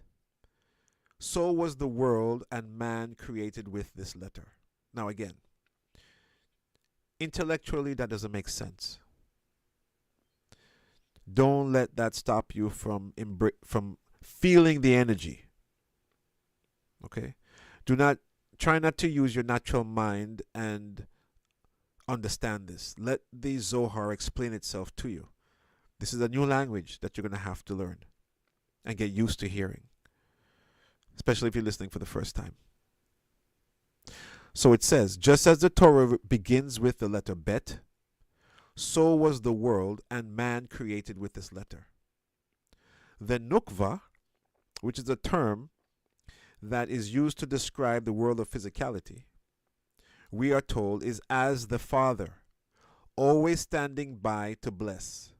so was the world and man created with this letter. Now again, Intellectually, that doesn't make sense. Don't let that stop you from feeling the energy. Okay? Try not to use your natural mind and understand this. Let the Zohar explain itself to you. This is a new language that you're going to have to learn and get used to hearing, especially if you're listening for the first time. So it says, just as the Torah begins with the letter Bet, so was the world and man created with this letter. The Nukva, which is a term that is used to describe the world of physicality, we are told is as the Father, always standing by to bless.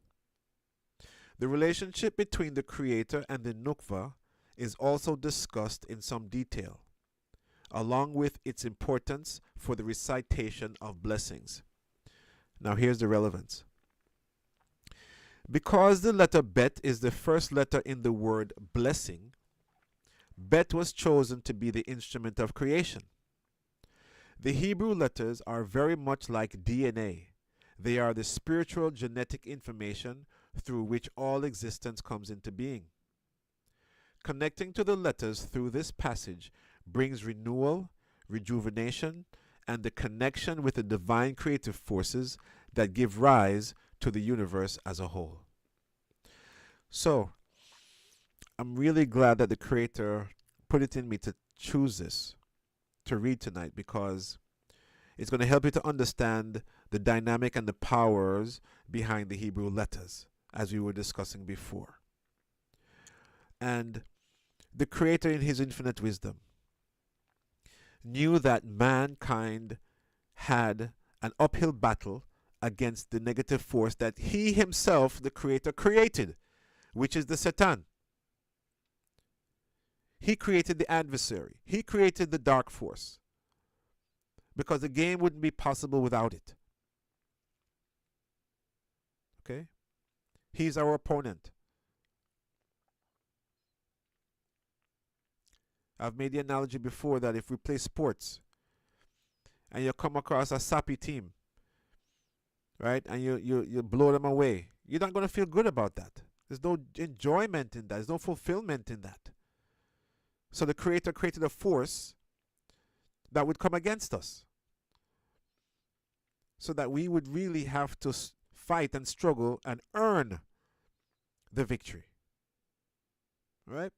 The relationship between the Creator and the Nukva is also discussed in some detail, along with its importance for the recitation of blessings. Now here's the relevance. Because the letter Bet is the first letter in the word blessing, Bet was chosen to be the instrument of creation. The Hebrew letters are very much like DNA. They are the spiritual genetic information through which all existence comes into being. Connecting to the letters through this passage brings renewal, rejuvenation, and the connection with the divine creative forces that give rise to the universe as a whole. So, I'm really glad that the Creator put it in me to choose this to read tonight, because it's going to help you to understand the dynamic and the powers behind the Hebrew letters, as we were discussing before. And the Creator, in His infinite wisdom, knew that mankind had an uphill battle against the negative force that He Himself, the Creator, created, which is the Satan. He created the adversary. He created the dark force, because the game wouldn't be possible without it. Okay? He's our opponent. I've made the analogy before that if we play sports and you come across a sappy team, right, and you blow them away, you're not going to feel good about that. There's no enjoyment in that. There's no fulfillment in that. So the Creator created a force that would come against us, so that we would really have to fight and struggle and earn the victory. Right?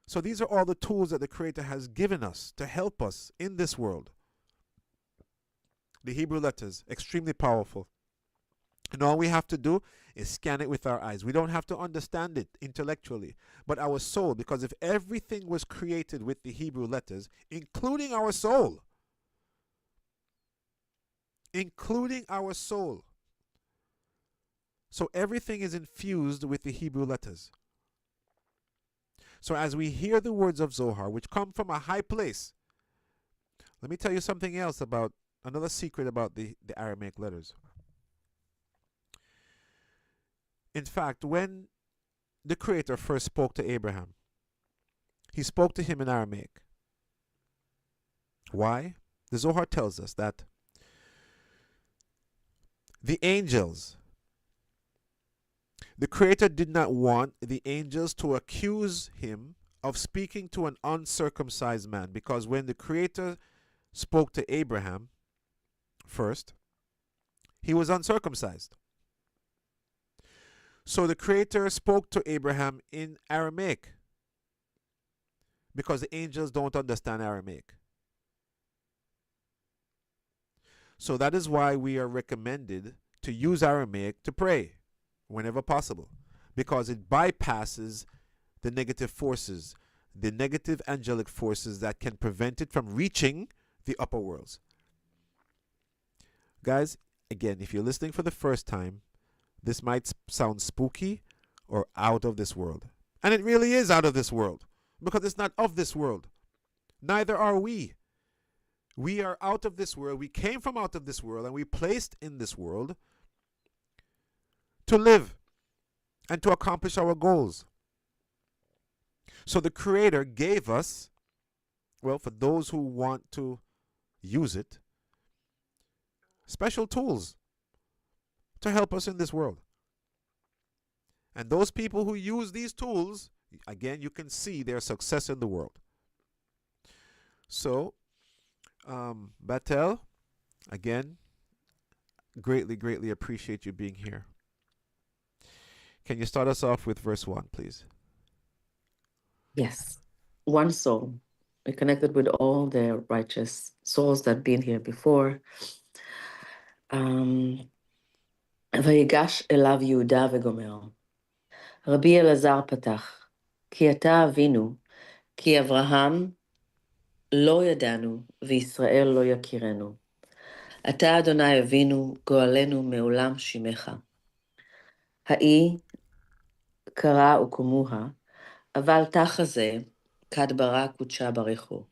So these are all the tools that the Creator has given us to help us in this world. The Hebrew letters, extremely powerful. And all we have to do is scan it with our eyes. We don't have to understand it intellectually, but our soul, because if everything was created with the Hebrew letters, including our soul, so everything is infused with the Hebrew letters. So as we hear the words of Zohar, which come from a high place, let me tell you something else about, another secret about the Aramaic letters. In fact, when the Creator first spoke to Abraham, He spoke to him in Aramaic. Why? The Zohar tells us that the angels, the Creator did not want the angels to accuse Him of speaking to an uncircumcised man, because when the Creator spoke to Abraham first, he was uncircumcised. So the Creator spoke to Abraham in Aramaic, because the angels don't understand Aramaic. So that is why we are recommended to use Aramaic to pray whenever possible, because it bypasses the negative forces, the negative angelic forces that can prevent it from reaching the upper worlds. Guys, again, if you're listening for the first time, this might sound spooky or out of this world. And it really is out of this world, because it's not of this world. Neither are we. We are out of this world. We came from out of this world, and we placed in this world to live and to accomplish our goals. So the Creator gave us, well, for those who want to use it, special tools to help us in this world. And those people who use these tools, again, you can see their success in the world. So, Batel, again, greatly appreciate you being here. Can you start us off with verse 1, please? Yes. One soul. We connected with all the righteous souls that been here before. ויגש אליו יהודה וגומר. רבי אלעזר פתח, כי אתה אבינו, כי אברהם לא ידענו, וישראל לא יכירנו. אתה אדוני אבינו, גואלנו מעולם שמך. האי קרא וקומוה, אבל תחזה, כד ברא קודשה ברכו.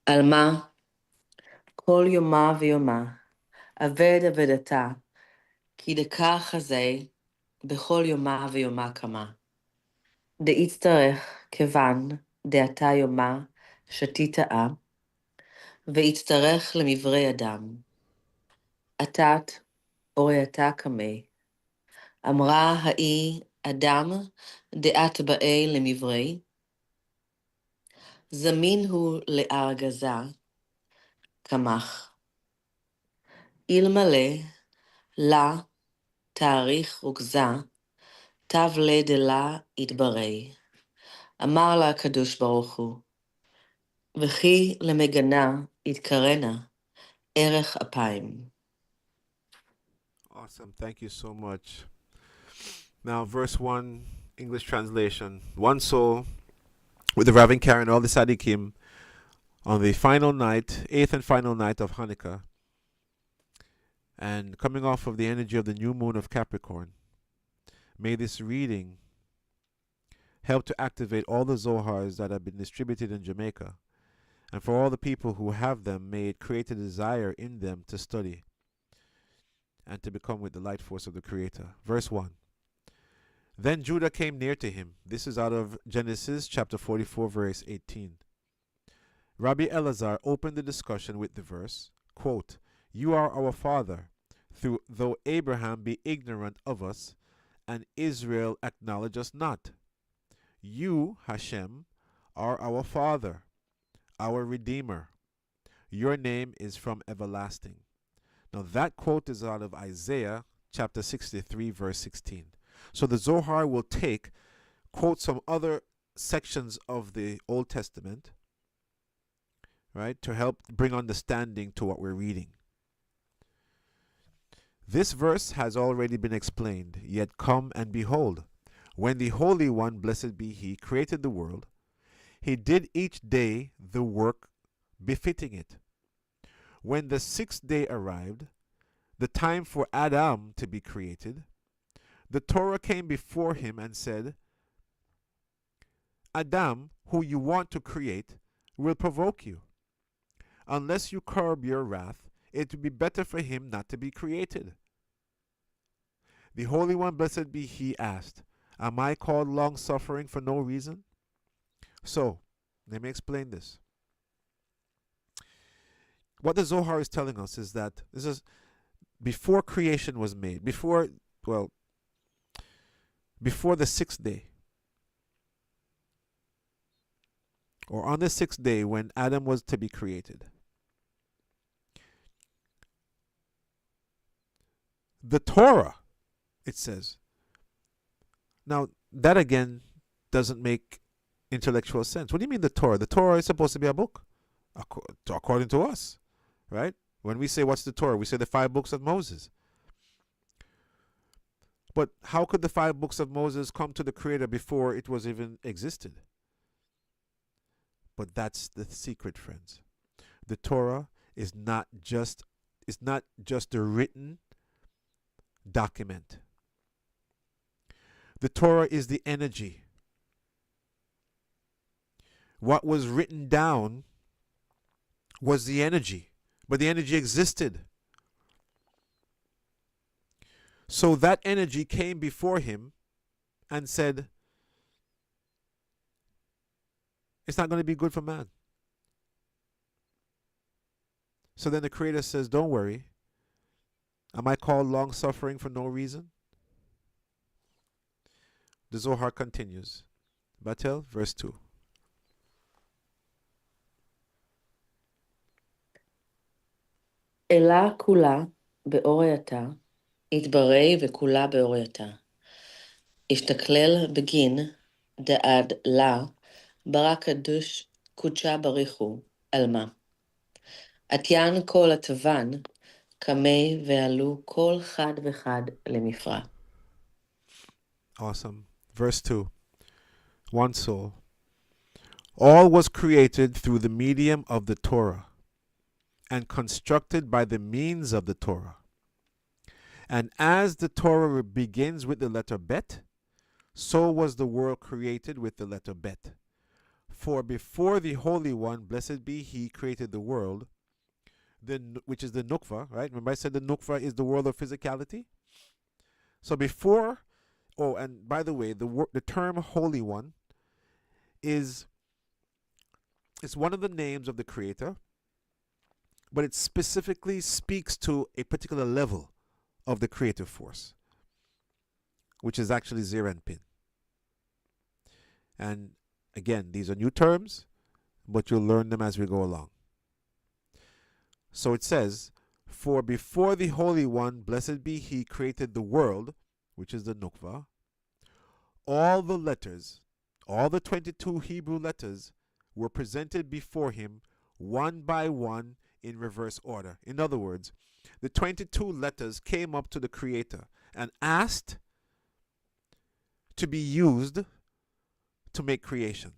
על מה כל יומה ויומה, עבד עבדתה, כי דקה חזה, בכל יומה ויומה קמה. דאיצטרך כיוון דעתה יומה שתיתאה, ויצטרך למברי אדם. עתת אורייתה קמי. אמרה האי אדם דעת באי למברי. זמין הוא לארגזה קמח. אלמלא לה תאריך רוגזה, תב לדלה יתברי. אמר לה הקדוש ברוך הוא, וכי למגנה יתקרנה ערך אפיים. Awesome. Thank you so much. Now, verse 1, English translation. One soul with the Rav and Karen, all the Sadiqim, on the final night, 8th and final night of Hanukkah, and coming off of the energy of the new moon of Capricorn, may this reading help to activate all the Zohars that have been distributed in Jamaica. And for all the people who have them, may it create a desire in them to study and to become with the light force of the Creator. Verse 1. Then Judah came near to him. This is out of Genesis chapter 44, verse 18. Rabbi Elazar opened the discussion with the verse, quote, "You are our father, though Abraham be ignorant of us, and Israel acknowledge us not. You, Hashem, are our father, our Redeemer. Your name is from everlasting." Now that quote is out of Isaiah chapter 63, verse 16. So the Zohar will quote some other sections of the Old Testament, right, to help bring understanding to what we're reading. This verse has already been explained. Yet come and behold, when the Holy One, blessed be He, created the world, He did each day the work befitting it. When the 6th day arrived, the time for Adam to be created, the Torah came before him and said, Adam, who you want to create, will provoke you. Unless you curb your wrath, it would be better for him not to be created. The Holy One, blessed be He, asked, Am I called long-suffering for no reason? So, let me explain this. What the Zohar is telling us is that this is before creation was made, before the 6th day, or on the 6th day when Adam was to be created. The Torah, it says. Now, that again doesn't make intellectual sense. What do you mean the Torah? The Torah is supposed to be a book, according to us, right? When we say what's the Torah, we say the 5 books of Moses. But how could the 5 books of Moses come to the Creator before it was even existed? But that's the secret, friends. The Torah is not just a written document. The Torah is the energy. What was written down was the energy, but the energy existed. So that energy came before him and said, it's not going to be good for man. So then the Creator says, don't worry. Am I called long suffering for no reason? The Zohar continues. Batel, verse 2. אלה כולה באורייתה, התברא וכולה באורייתה. השתכלל בגין דעד לה, ברא קדוש קודשה בריחו, עלמה. עטיין כל הטבן, קמי ועלו כל חד וחד למפרע. Awesome. Verse 2. One soul. All was created through the medium of the Torah and constructed by the means of the Torah. And as the Torah begins with the letter Bet, so was the world created with the letter Bet. For before the Holy One, blessed be He, created the world, which is the Nukva, right? Remember I said the Nukva is the world of physicality? So before, oh, and by the way, the term Holy One is one of the names of the Creator, but it specifically speaks to a particular level of the creative force, which is actually Zir and Pin. And again, these are new terms, but you'll learn them as we go along. So it says, for before the Holy One, blessed be He, created the world, which is the Nukva, all the letters, all the 22 Hebrew letters were presented before Him one by one in reverse order. In other words, the 22 letters came up to the Creator and asked to be used to make creation.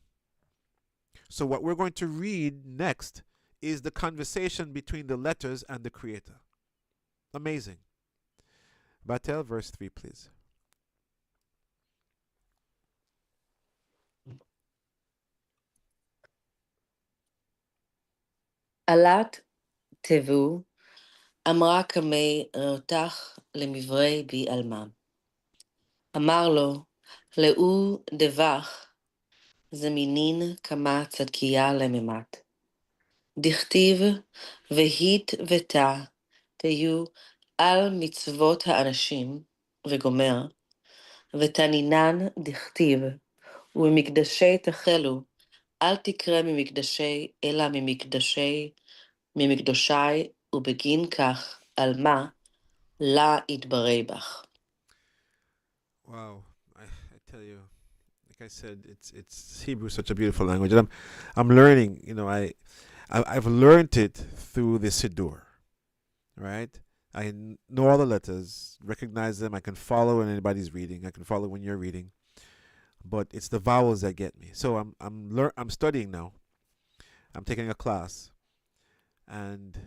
So what we're going to read next is the conversation between the letters and the Creator. Amazing. Batel, verse 3, please. עלת תבו, אמרה קמי ראותך למברי בי עלמה. אמר לו, לאו דבך, זמינין כמה צדקיה לממת. דכתיב והית ותא תהיו על מצוות האנשים, וגומר, ותנינן דכתיב, וממקדשי תחלו, אל תקרא ממקדשי, אלא ממקדשי, ובגין כך, על מה, לה יתברא בך. Wow, I tell you, like I said, it's Hebrew is such a beautiful language, and I'm learning. You know, I've learned it through the Siddur, right? I know all the letters, recognize them. I can follow when anybody's reading. I can follow when you're reading, but it's the vowels that get me. So I'm studying now. I'm taking a class, and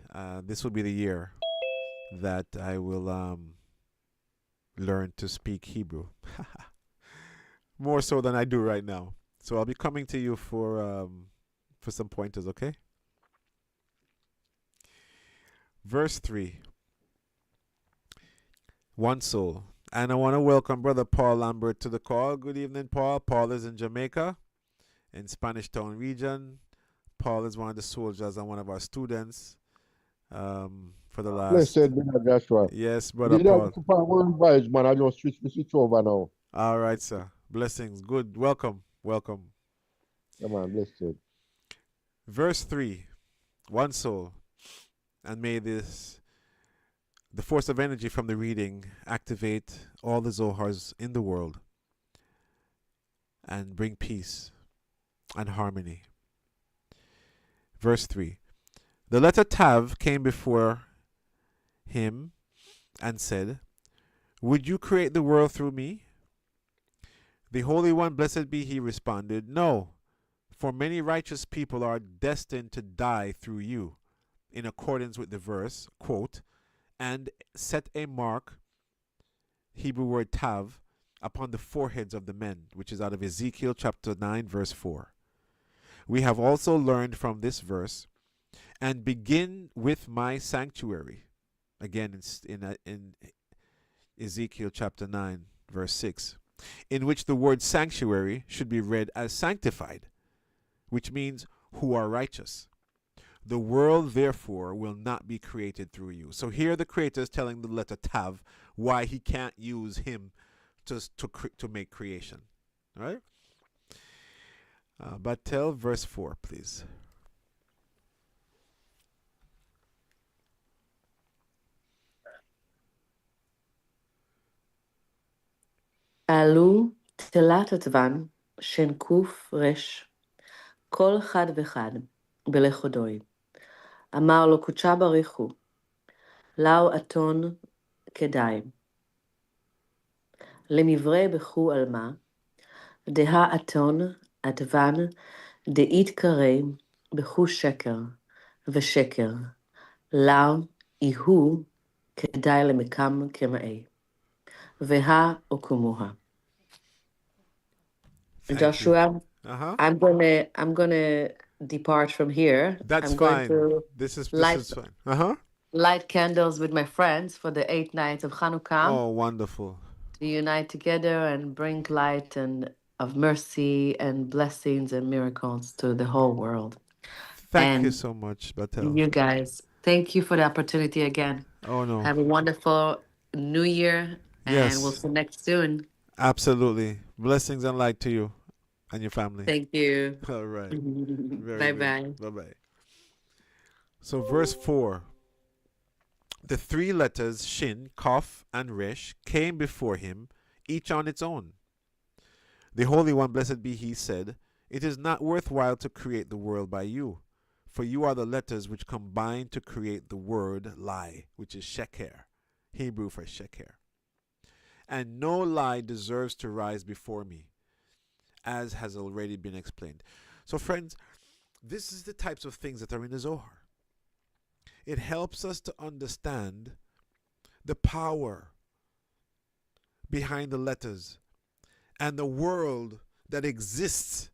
this will be the year that I will learn to speak Hebrew. More so than I do right now. So I'll be coming to you for some pointers, okay? Verse 3. One soul. And I want to welcome Brother Paul Lambert to the call. Good evening, Paul. Paul is in Jamaica, in Spanish Town region. Paul is one of the soldiers and one of our students for the last... Blessed be the Joshua. Yes, Brother Paul. Vibes, man. I just switch over now. All right, sir. Blessings. Good. Welcome. Welcome. Come on, blessed. Verse 3. One soul. And may the force of energy from the reading activate all the Zohars in the world and bring peace and harmony. Verse 3. The letter Tav came before him and said, would you create the world through me? The Holy One, blessed be He, responded, no, for many righteous people are destined to die through you, in accordance with the verse, quote, and set a mark, Hebrew word Tav, upon the foreheads of the men, which is out of Ezekiel chapter 9, verse 4. We have also learned from this verse, and begin with my sanctuary, again in Ezekiel chapter 9, verse 6, in which the word sanctuary should be read as sanctified, which means who are righteous. The world, therefore, will not be created through you. So here the Creator is telling the letter Tav why he can't use him to make creation. All right? But tell verse 4, please. עלו תלת עטבן, שן קוף רש, כל חד וחד, בלכודוי. אמר לו קודשה בריחו, לאו אתון כדאי. למברה בחו עלמה, דהה אתון עטבן, דאית קרי, בחו שקר, ושקר. לאו איהו כדאי למקם כמאי. והה אוקומוה. Joshua, I'm gonna depart from here. That's I'm fine. going to This is fine. Light candles with my friends for the 8 nights of Hanukkah. Oh, wonderful. To unite together and bring light and of mercy and blessings and miracles to the whole world. Thank you so much, Batel. You guys, thank you for the opportunity again. Oh, no. Have a wonderful New Year, and we'll connect soon. Absolutely. Blessings and light to you and your family. Thank you. All right. Bye-bye. Bye-bye. So verse 4. The 3 letters Shin, Kaf, and Resh came before him, each on its own. The Holy One, blessed be he, said, "It is not worthwhile to create the world by you, for you are the letters which combine to create the word lie, which is sheker, Hebrew for sheker. And no lie deserves to rise before me, as has already been explained." So friends, this is the types of things that are in the Zohar. It helps us to understand the power behind the letters and the world that exists,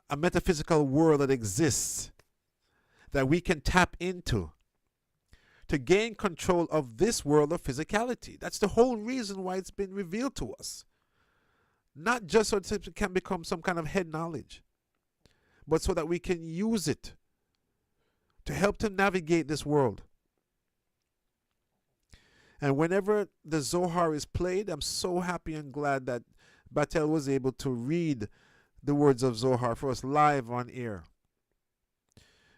a metaphysical world that exists, that we can tap into to gain control of this world of physicality. That's the whole reason why it's been revealed to us. Not just so it can become some kind of head knowledge, but so that we can use it to help to navigate this world. And whenever the Zohar is played, I'm so happy and glad that Batel was able to read the words of Zohar for us live on air.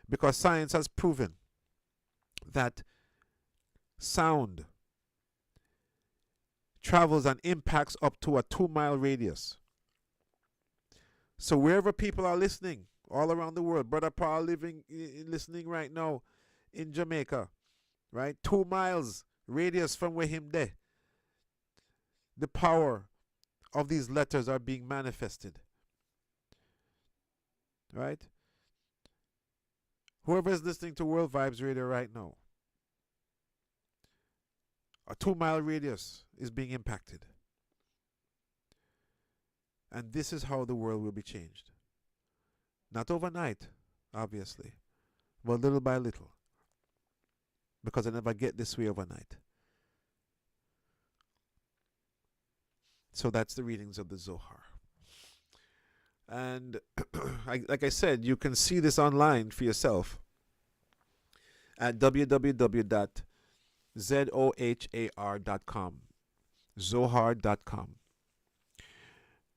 Because science has proven that sound travels and impacts up to a 2-mile radius. So wherever people are listening, all around the world, Brother Paul listening right now in Jamaica, right? 2 miles radius from where him there. The power of these letters are being manifested. Right? Whoever is listening to World Vibes Radio right now, a 2-mile radius is being impacted. And this is how the world will be changed. Not overnight, obviously, but little by little. Because I never get this way overnight. So that's the readings of the Zohar. And like I said, you can see this online for yourself at www.zohar.com. Zohar.com.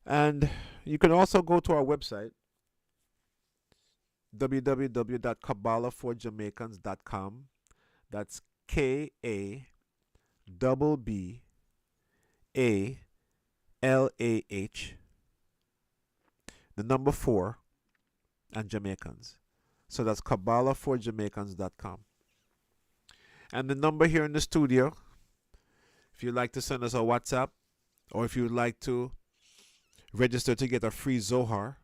And you can also go to our website, www.kabbalahforjamaicans.com. That's KABBALAH, the number 4, and Jamaicans. So that's kabbalahforjamaicans.com. And the number here in the studio, if you'd like to send us a WhatsApp, or if you'd like to register to get a free Zohar,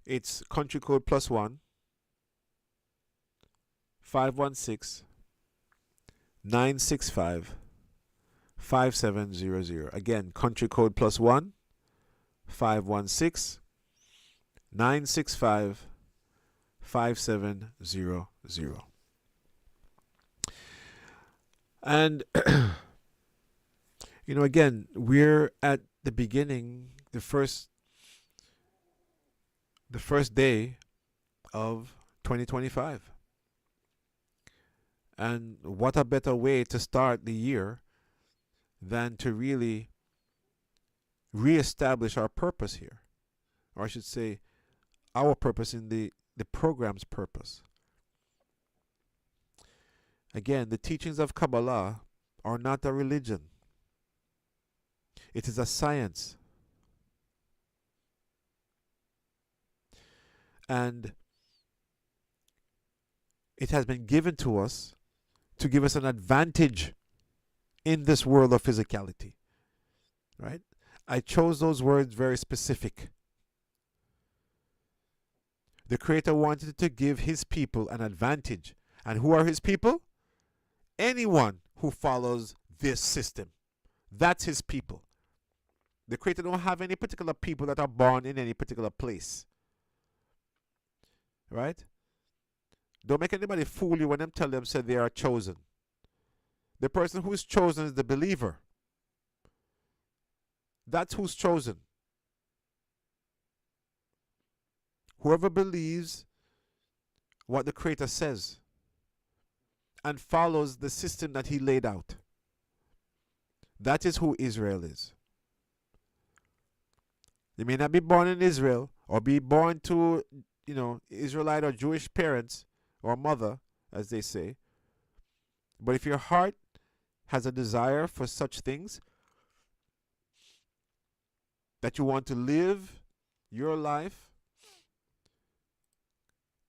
it's country code +1 516 965 5700. Again, country code +1 516 965 5700. And again, we're at the beginning, the first day of 2025. And what a better way to start the year than to really reestablish our purpose here. Or I should say, our purpose in the program's purpose. Again, the teachings of Kabbalah are not a religion. It is a science. And it has been given to us to give us an advantage in this world of physicality. Right? I chose those words very specific. The Creator wanted to give His people an advantage. And who are His people? Anyone who follows this system. That's His people. The Creator don't have any particular people that are born in any particular place. Right? Don't make anybody fool you when them tell them say they are chosen. The person who is chosen is the believer. That's who's chosen. Whoever believes what the Creator says and follows the system that He laid out. That is who Israel is. You may not be born in Israel or be born to, Israelite or Jewish parents or mother, as they say. But if your heart has a desire for such things, that you want to live your life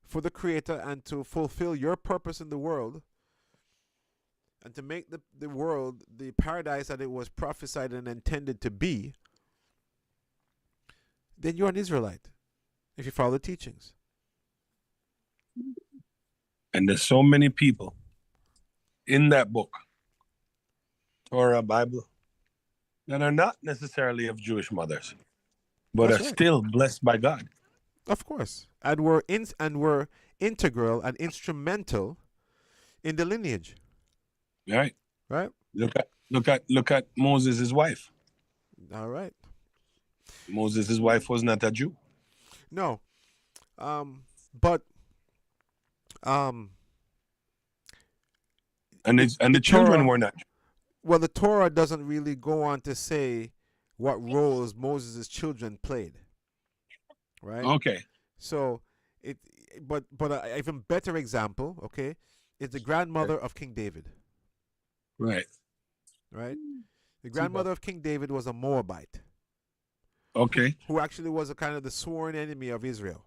for the Creator and to fulfill your purpose in the world and to make the world the paradise that it was prophesied and intended to be, then you're an Israelite if you follow the teachings. And there's so many people in that book, Torah, Bible, that are not necessarily of Jewish mothers, but That's are right. still blessed by God. Of course. And we're integral and instrumental in the lineage. Right? Right? Look at Moses' wife. All right. Moses' wife was not a Jew. No. And the children Torah, were not. Well, the Torah doesn't really go on to say what roles Moses' children played. Right? Okay. So but an even better example, okay, is the grandmother of King David. Right. Right? The grandmother of King David was a Moabite. Okay. Who actually was a kind of the sworn enemy of Israel.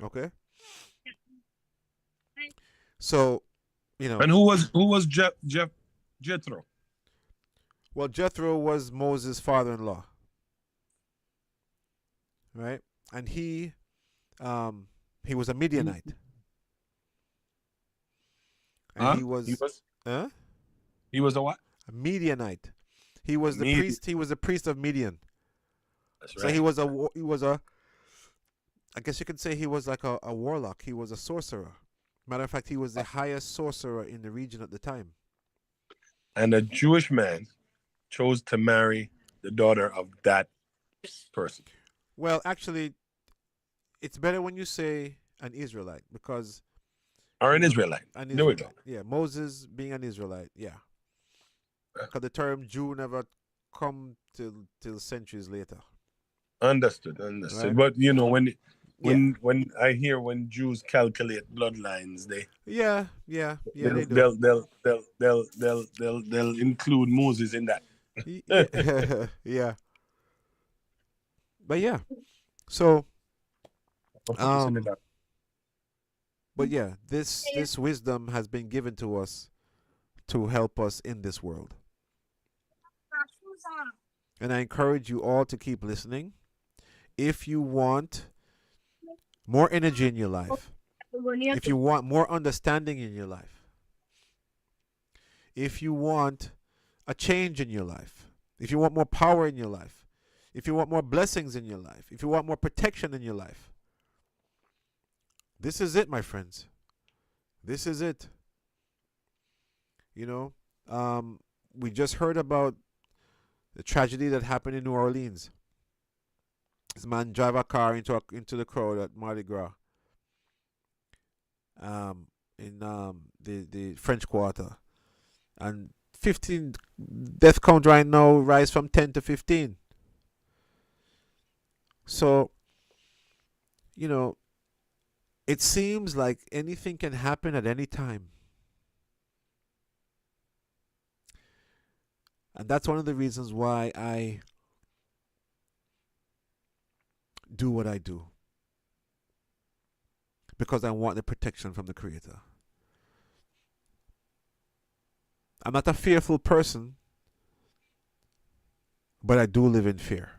Okay? So, And who was Jethro? Well, Jethro was Moses' father-in-law. Right? And he was a Midianite. And he was He was a what? A Midianite. He was the priest. He was a priest of Midian. That's right. So he was a I guess you could say he was like a warlock. He was a sorcerer. Matter of fact, he was the highest sorcerer in the region at the time. And a Jewish man chose to marry the daughter of that person. Well, actually, it's better when you say an Israelite because... Or an Israelite. There we go. Yeah, Moses being an Israelite, yeah. Because the term Jew never come till centuries later. Understood. Right? But when I hear when Jews calculate bloodlines, they they'll include Moses in that. Yeah. But yeah. So but yeah, this wisdom has been given to us to help us in this world. And I encourage you all to keep listening. If you want more energy in your life, if you want more understanding in your life, if you want a change in your life, if you want more power in your life, if you want more blessings in your life, if you want more protection in your life, this is it, my friends. This is it. We just heard about the tragedy that happened in New Orleans. This man drive a car into the crowd at Mardi Gras, in the French Quarter, and 15 death count right now rise from 10 to 15. So it seems like anything can happen at any time. And that's one of the reasons why I do what I do. Because I want the protection from the Creator. I'm not a fearful person, but I do live in fear.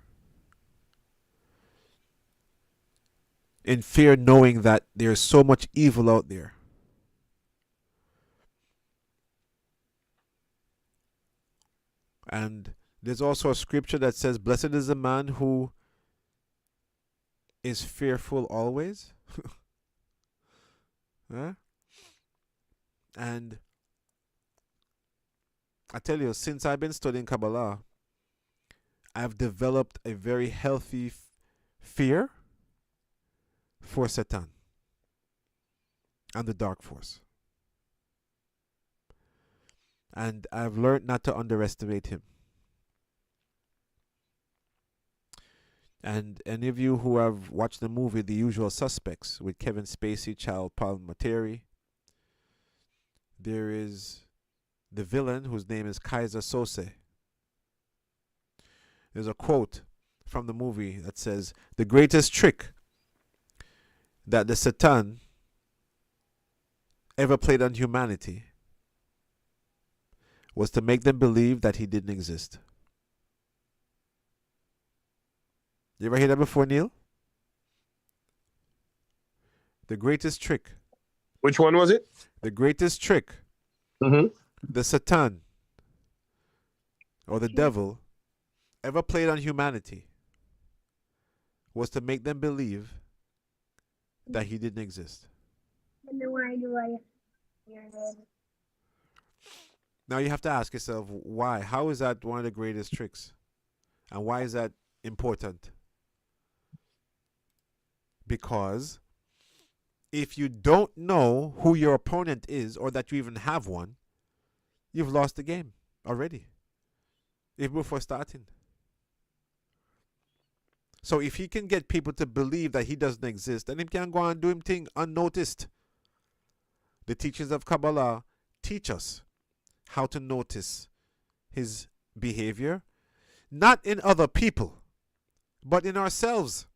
In fear, knowing that there's so much evil out there. And there's also a scripture that says, "Blessed is the man who is fearful always." Huh? And I tell you, since I've been studying Kabbalah, I've developed a very healthy fear for Satan and the dark force. And I've learned not to underestimate him. And any of you who have watched the movie The Usual Suspects with Kevin Spacey, Child Palminteri, there is the villain whose name is Kaiser Sose. There's a quote from the movie that says, "The greatest trick that the Satan ever played on humanity was to make them believe that he didn't exist." You ever hear that before, Neil? The greatest trick. Which one was it? The greatest trick the Satan or the devil ever played on humanity was to make them believe that he didn't exist. Now you have to ask yourself, why? How is that one of the greatest tricks? And why is that important? Because if you don't know who your opponent is, or that you even have one, you've lost the game already, even before starting. So if he can get people to believe that he doesn't exist, then he can go and do him thing unnoticed. The teachings of Kabbalah teach us how to notice his behavior, not in other people, but in ourselves.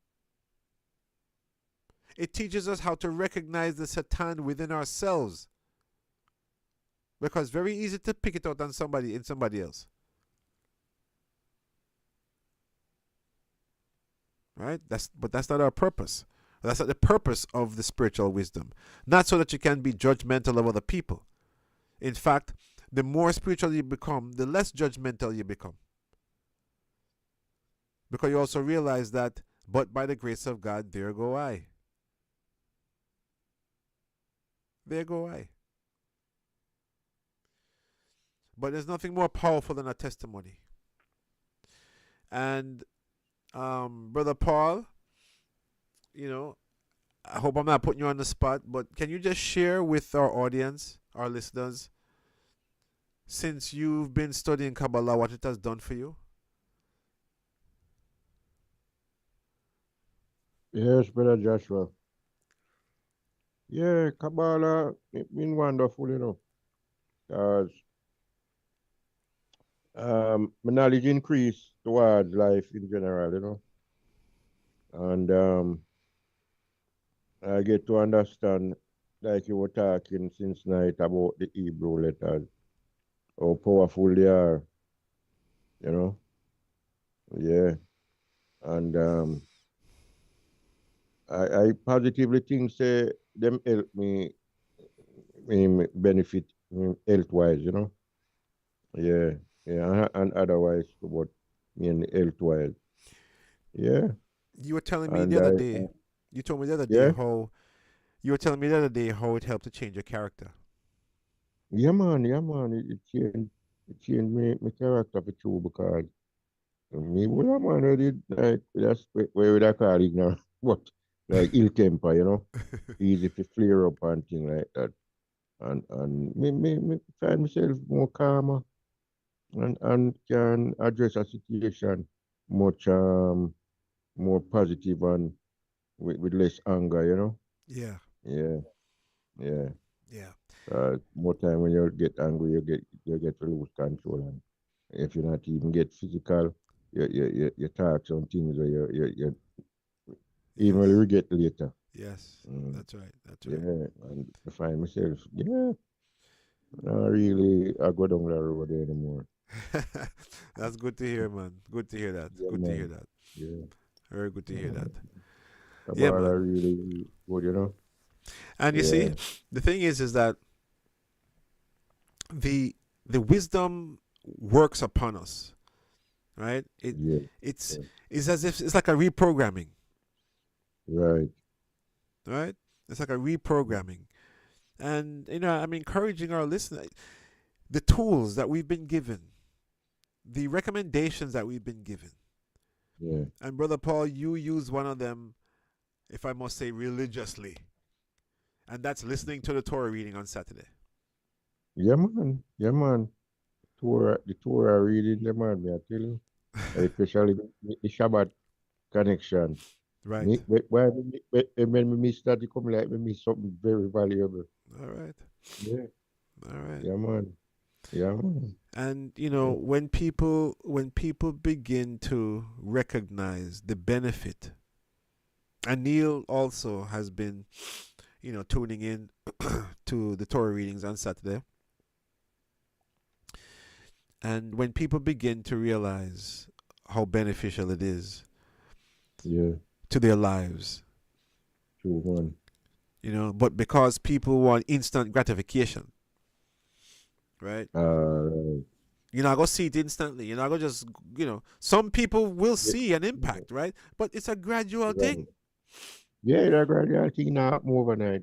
It teaches us how to recognize the Satan within ourselves. Because it's very easy to pick it out on somebody else. Right? But that's not our purpose. That's not the purpose of the spiritual wisdom. Not so that you can be judgmental of other people. In fact, the more spiritual you become, the less judgmental you become. Because you also realize that, but by the grace of God, there go I. There go I. But there's nothing more powerful than a testimony. And Brother Paul, I hope I'm not putting you on the spot, but can you just share with our audience, our listeners, since you've been studying Kabbalah, what it has done for you? Yes, Brother Joshua. Yeah, Kabbalah, it been wonderful, because my knowledge increased towards life in general, and I get to understand, like you were talking since night about the Hebrew letters, how powerful they are, yeah, and I positively think say them help me benefit health wise, yeah, and otherwise about me health wise, yeah. You were telling me And the other day. You told me the other day yeah, how you were telling me the other day how it helped to change your character. yeah, man, it changed me, my character for true because Me, well, I'm already like that's where would I call it now? What? Like ill temper, you know? Easy to flare up and thing like that. And me find myself more calmer and can address a situation much more positive and with less anger, you know? Yeah. Yeah, yeah. Yeah. More time when you get angry, you get to lose control, and if you not even get physical, you talk some things or you even Yes. will regret later. Yes. Mm, That's right. That's right. yeah, and I find myself, not really I go down that road anymore. That's good to hear, man. Good to hear that. Yeah, Good to hear man. that. Yeah, Very good to hear that. Yeah, Kabbalah man. really good, you know. And you see, Yeah, the thing is that the wisdom works upon us, right? yeah, It's yeah. it's as if it's like a reprogramming, Right. right? It's like a reprogramming. And I'm encouraging our listeners, the tools that we've been given, the recommendations that we've been given. Yeah, And Brother Paul, you use one of them, if I must say, religiously. And that's listening to the Torah reading on Saturday. yeah, man. Yeah, man. The Torah reading, the man, me I tell you, especially the Shabbat connection. Right. When me miss that, it come like me miss something very valuable. All right. Yeah, All right. yeah, man. Yeah, man. And Yeah, when people begin to recognize the benefit, and Neil also has been, tuning in to the Torah readings on Saturday. And when people begin to realize how beneficial it is yeah, to their lives, true, man. but because people want instant gratification, right? Right. You're not gonna see it instantly. You're not gonna just, some people will Yeah, see an yeah, impact, right? But it's a gradual right. thing. Yeah, that gradual thing not happen overnight.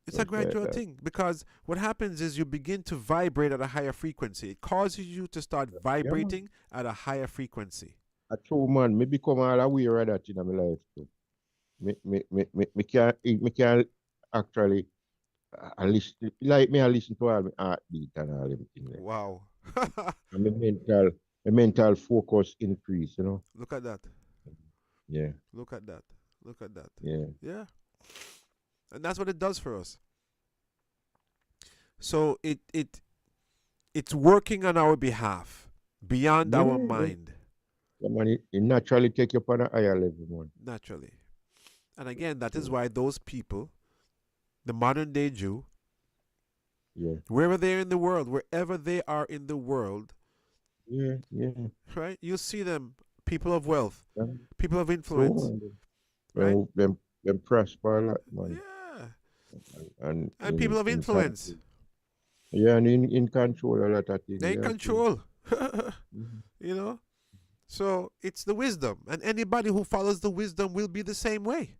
It's a Just like gradual that. thing because what happens is you begin to vibrate at a higher frequency. It causes you to start Yeah, man. vibrating at a higher frequency. A true man, me become all aware of that in my life too. Me can't actually I listen like me I listen to all my heartbeat and all them things like that. Wow. And my mental focus increase, you know. Look at that. Yeah, Look at that. Look at that. yeah, Yeah. And that's what it does for us. So it's working on our behalf beyond our yeah, yeah. mind, Yeah, man, it naturally take you up on a higher level, man. naturally. And again, that is True. why those people, the modern day Jew, Yeah, wherever they are in the world, wherever they are in the world, yeah, yeah. right? You see them, people of wealth, Yeah. people of True, influence, man. right? Them prosper a lot, man. Yeah. And And people of in influence. control. Yeah, and in control a lot of things. They in Yeah, true. control. Mhm. you know? So it's the wisdom. And anybody who follows the wisdom will be the same way.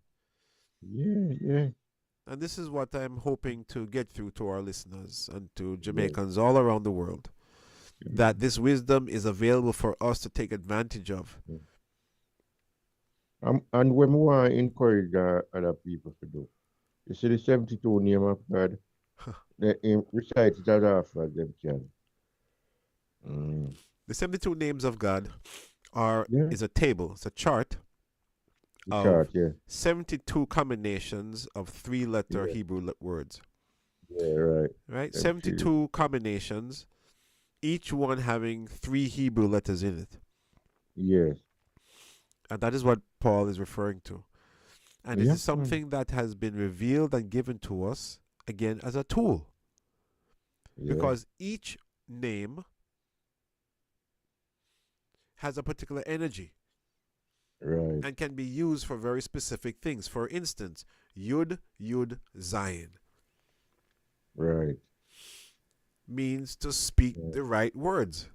Yeah, yeah, And this is what I'm hoping to get through to our listeners and to yeah. Jamaicans all around the world. Yeah. That this wisdom is available for us to take advantage of. Yeah. And when we want to encourage other people to do, you see the 72 name of God, they recite it as often as them can. Mm. The 72 names of God Yeah, is a table, it's a chart the of chart, yeah. 72 combinations of three-letter Yeah, Hebrew words. yeah, right. Right? Them feel it. 72 combinations, each one having 3 Hebrew letters in it. Yes. And that is what Paul is referring to. And it Yeah, is something that has been revealed and given to us, again, as a tool. yeah, Because each name has a particular energy right, and can be used for very specific things. For instance, Yud, Yud, Zion right. means to speak Yeah, the right words,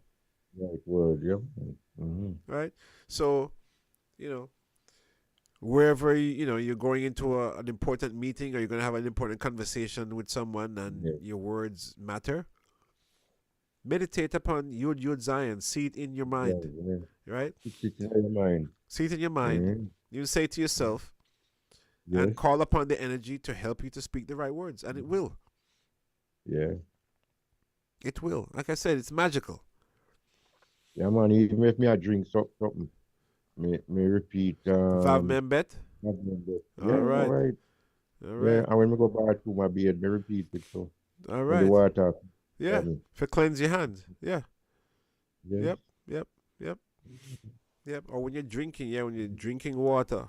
right word, yeah. Mm-hmm. right? So, wherever you're going into an important meeting or you're going to have an important conversation with someone and Yeah, your words matter, Meditate upon Yud Zion. See it in your mind, yeah. right? It's in your mind. See it in your mind. Mm-hmm. You say to yourself and Yes. call upon the energy to help you to speak the right words, and it will. Yeah. It will. Like I said, it's magical. Yeah, man. Even if me I drink something, me repeat. Vav Membet. Yeah, All all right. right. All Yeah, right. and when we go back to my beard, me repeat it so. All When the right. water. Yeah. For cleanse your hands. Yeah. Yes. Yep. Yep. Yep. Yep. Or when you're drinking, when you're drinking water.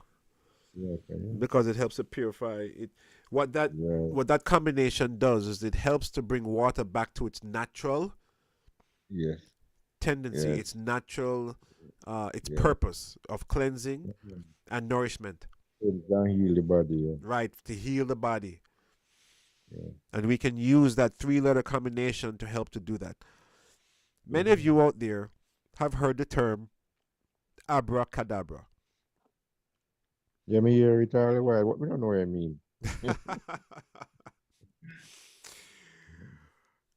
Yeah, okay. Because it helps to purify it. What that combination does is it helps to bring water back to its natural Yes. tendency, Yes. its natural its Yeah. purpose of cleansing and nourishment. It can heal the body. Yeah. Right, to heal the body. Yeah. And we can use that 3-letter combination to help to do that. Many of you out there have heard the term abracadabra. Yeah, me hear it all the while. What we don't know what I mean.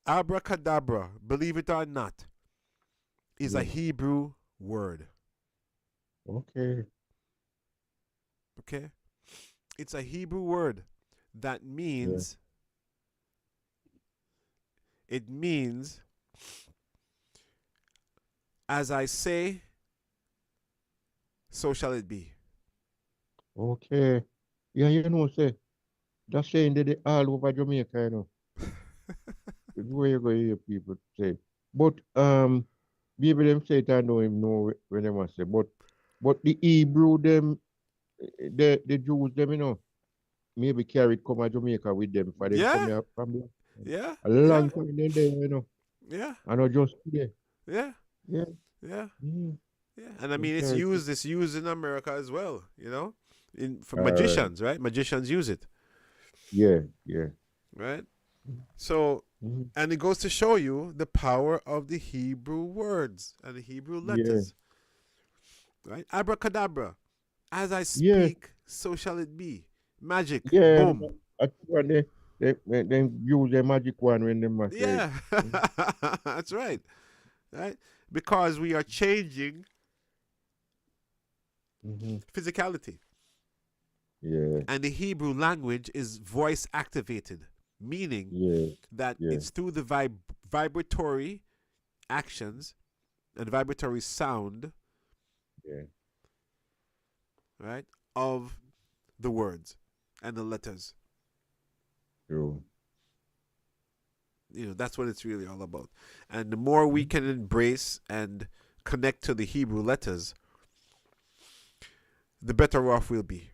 Abracadabra, believe it or not, is a Yeah. Hebrew word. Okay. Okay? It's a Hebrew word that means it means as I say, so shall it be. Okay. Yeah, you know, say that saying that they all over Jamaica, you know. It's where you go hear people say. But people them say it I know him know when they must say. But the Hebrew them the Jews them, you know, maybe carried come to Jamaica with them for them come Yeah. here from there. Yeah. A long time then there, you know. Yeah. I know just today. Yeah. Yeah. Yeah. Mm. Yeah. And I mean it's used in America as well, you know? For All right. magicians, right? Magicians use it. Yeah, yeah. Right? So and it goes to show you the power of the Hebrew words and the Hebrew letters. Right? Abracadabra. As I speak, so shall it be. Magic. Yeah. Boom. That's when they use the magic one when they must say. Yeah. That's right. Right? Because we are changing physicality. Yeah. And the Hebrew language is voice activated, meaning that it's through the vibratory actions and vibratory sound right, of the words and the letters. True. You know, that's what it's really all about. And the more we can embrace and connect to the Hebrew letters, the better off we'll be.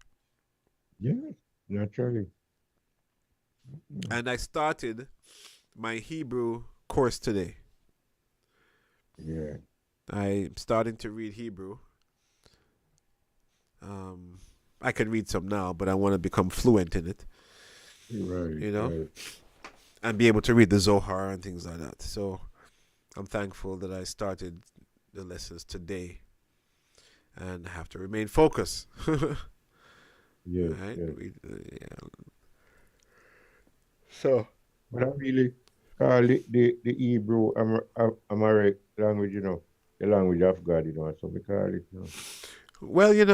Yeah, naturally. And I started my Hebrew course today. Yeah. I'm starting to read Hebrew. I can read some now, but I want to become fluent in it. Right. You know? Right. And be able to read the Zohar and things like that. So I'm thankful that I started the lessons today. And I have to remain focused. Yeah. Right? Yeah. So. But I really call it the Hebrew Amharic language, you know, the language of God, you know, so we call it, you know. Well, you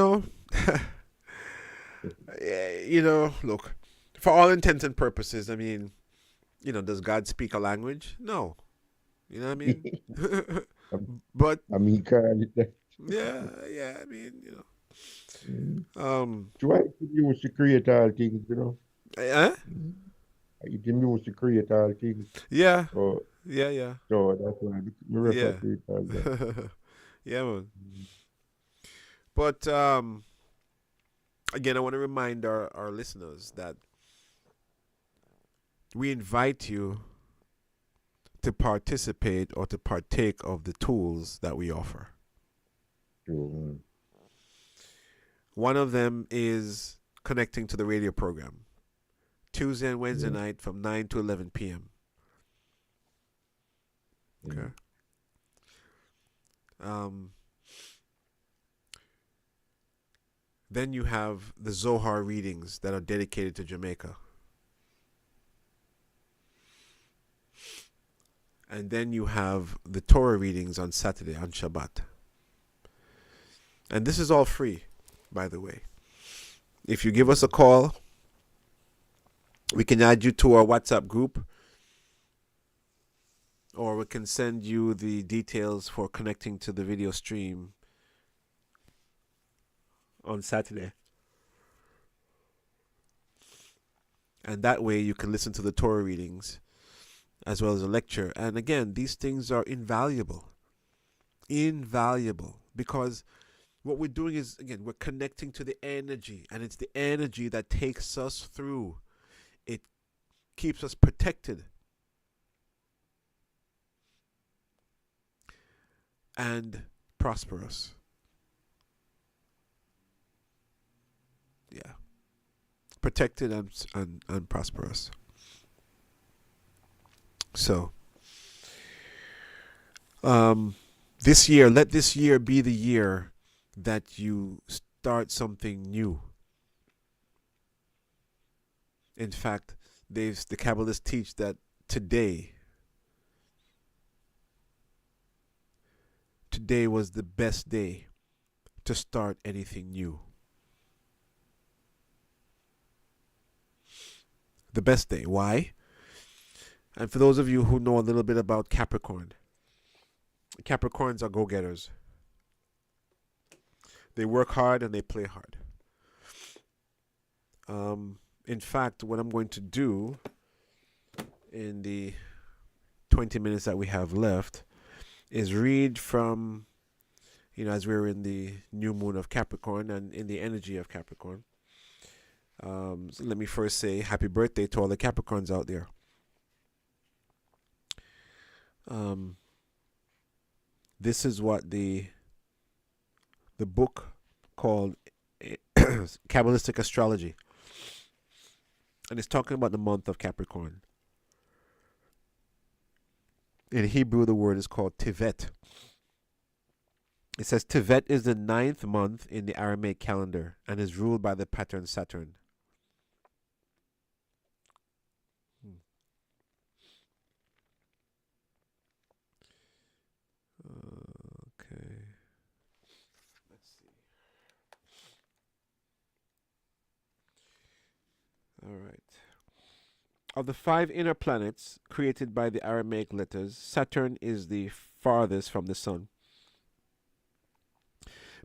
know, look, for all intents and purposes, I mean, you know, does God speak a language? No. You know what I mean? But I mean, call it that. Yeah, I mean, you know. So I can use to create all things, you know. You can use to create all things. Yeah. So, yeah. So that's why we refer to it as that. Yeah, man. But again, I want to remind our listeners that we invite you to participate or to partake of the tools that we offer. True. One of them is connecting to the radio program. Tuesday and Wednesday night from 9 to 11 p.m. Okay. Then you have the Zohar readings that are dedicated to Jamaica. And then you have the Torah readings on Saturday, on Shabbat. And this is all free, by the way. If you give us a call, we can add you to our WhatsApp group, or we can send you the details for connecting to the video stream on Saturday. And that way you can listen to the Torah readings as well as a lecture. And again, these things are invaluable. Invaluable. Because what we're doing is, again, we're connecting to the energy. And it's the energy that takes us through. It keeps us protected. And prosperous. Yeah. Protected and prosperous. So, this year, let this year be the year that you start something new. In fact, the Kabbalists teach that today was the best day to start anything new. The best day. Why? And for those of you who know a little bit about Capricorn, Capricorns are go-getters. They work hard and they play hard. In fact, what I'm going to do in the 20 minutes that we have left is read from, as we're in the new moon of Capricorn and in the energy of Capricorn. So let me first say happy birthday to all the Capricorns out there. This is what the book called Kabbalistic Astrology. And it's talking about the month of Capricorn. In Hebrew, the word is called Tevet. It says Tevet is the 9th month in the Aramaic calendar and is ruled by the pattern Saturn. Okay. Let's see. All right. Of the 5 inner planets created by the Aramaic letters, Saturn is the farthest from the sun.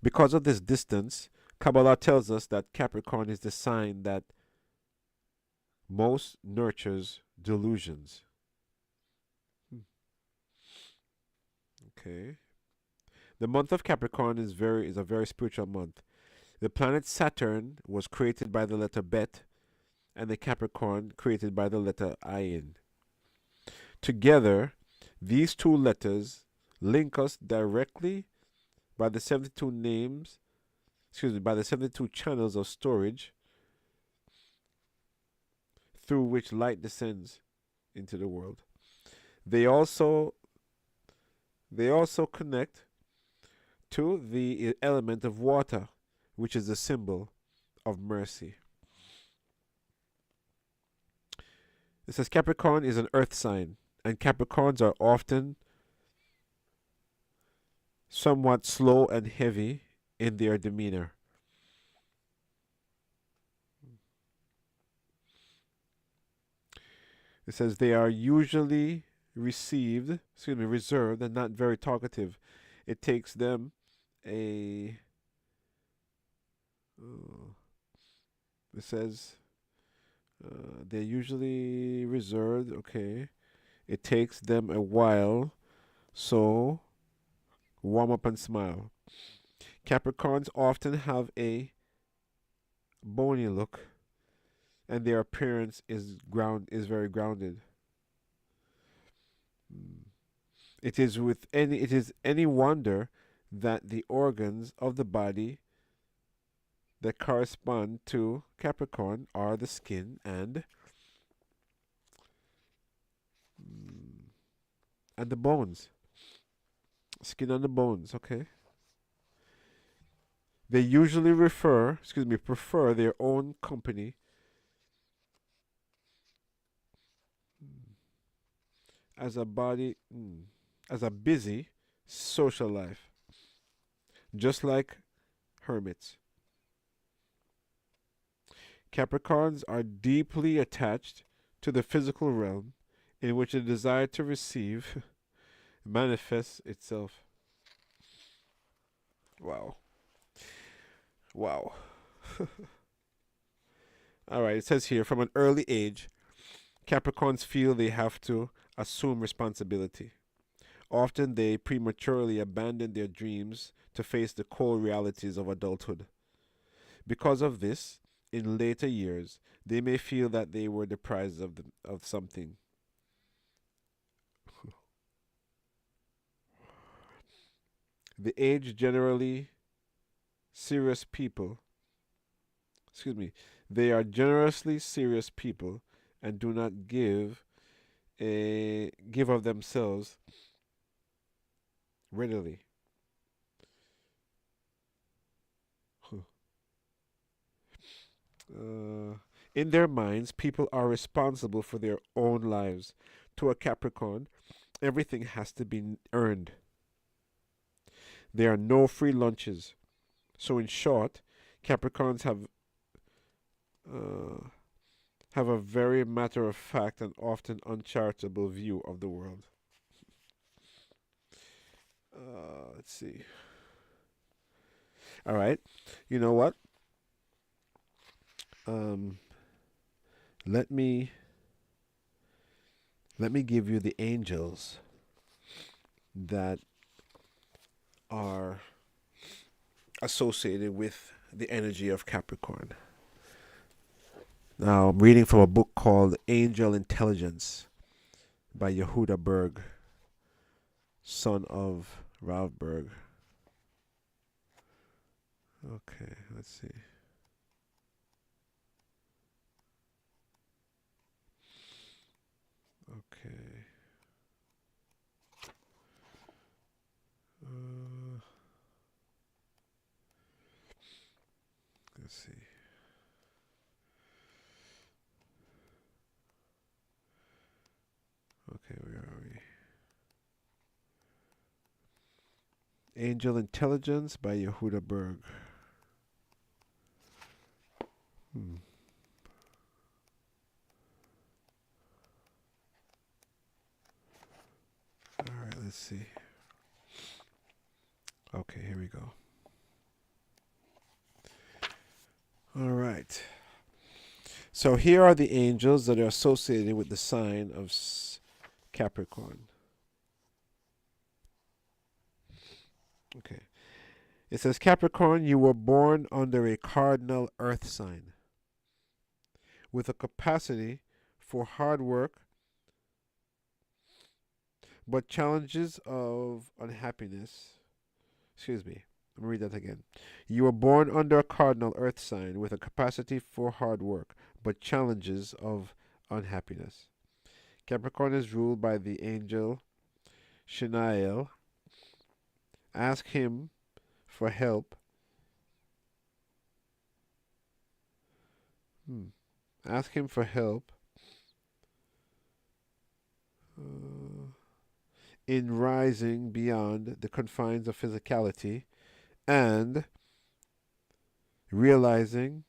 Because of this distance, Kabbalah tells us that Capricorn is the sign that most nurtures delusions. Okay. The month of Capricorn is a very spiritual month. The planet Saturn was created by the letter Bet, and the Capricorn created by the letter Ayin. Together, these two letters link us directly by the 72 channels of storage through which light descends into the world. They also connect to the element of water, which is a symbol of mercy. It says Capricorn is an earth sign, and Capricorns are often somewhat slow and heavy in their demeanor. It says they are usually reserved and not very talkative. It takes them it says they're usually reserved. Okay. It takes them a while, so warm up and smile. Capricorns often have a bony look, and their appearance is very grounded. It is any wonder that the organs of the body that correspond to Capricorn are the skin and the bones. Skin and the bones, okay? They usually prefer their own company as a body, as a busy social life, just like hermits. Capricorns are deeply attached to the physical realm in which the desire to receive manifests itself. Wow. Wow. Alright, it says here from an early age, Capricorns feel they have to assume responsibility. Often they prematurely abandon their dreams to face the cold realities of adulthood. Because of this, in later years, they may feel that they were deprived of something. The age generally serious people, they are generously serious people and do not give of themselves readily. In their minds, people are responsible for their own lives. To a Capricorn, everything has to be earned. There are no free lunches. So, in short, Capricorns have a very matter of fact and often uncharitable view of the world. Let's see. All right. You know what? Let me give you the angels that are associated with the energy of Capricorn. Now, I'm reading from a book called Angel Intelligence by Yehuda Berg, son of Rav Berg. Okay, let's see. Okay. Let's see. Okay, where are we? Angel Intelligence by Yehuda Berg. All right, let's see. Okay, here we go. All right. So here are the angels that are associated with the sign of Capricorn. Okay. It says, Capricorn, you were born under a cardinal earth sign with a capacity for hard work, but challenges of unhappiness. Excuse me. Let me read that again. You were born under a cardinal earth sign with a capacity for hard work, but challenges of unhappiness. Capricorn is ruled by the angel Shanael. Ask him for help. Ask him for help in rising beyond the confines of physicality and realizing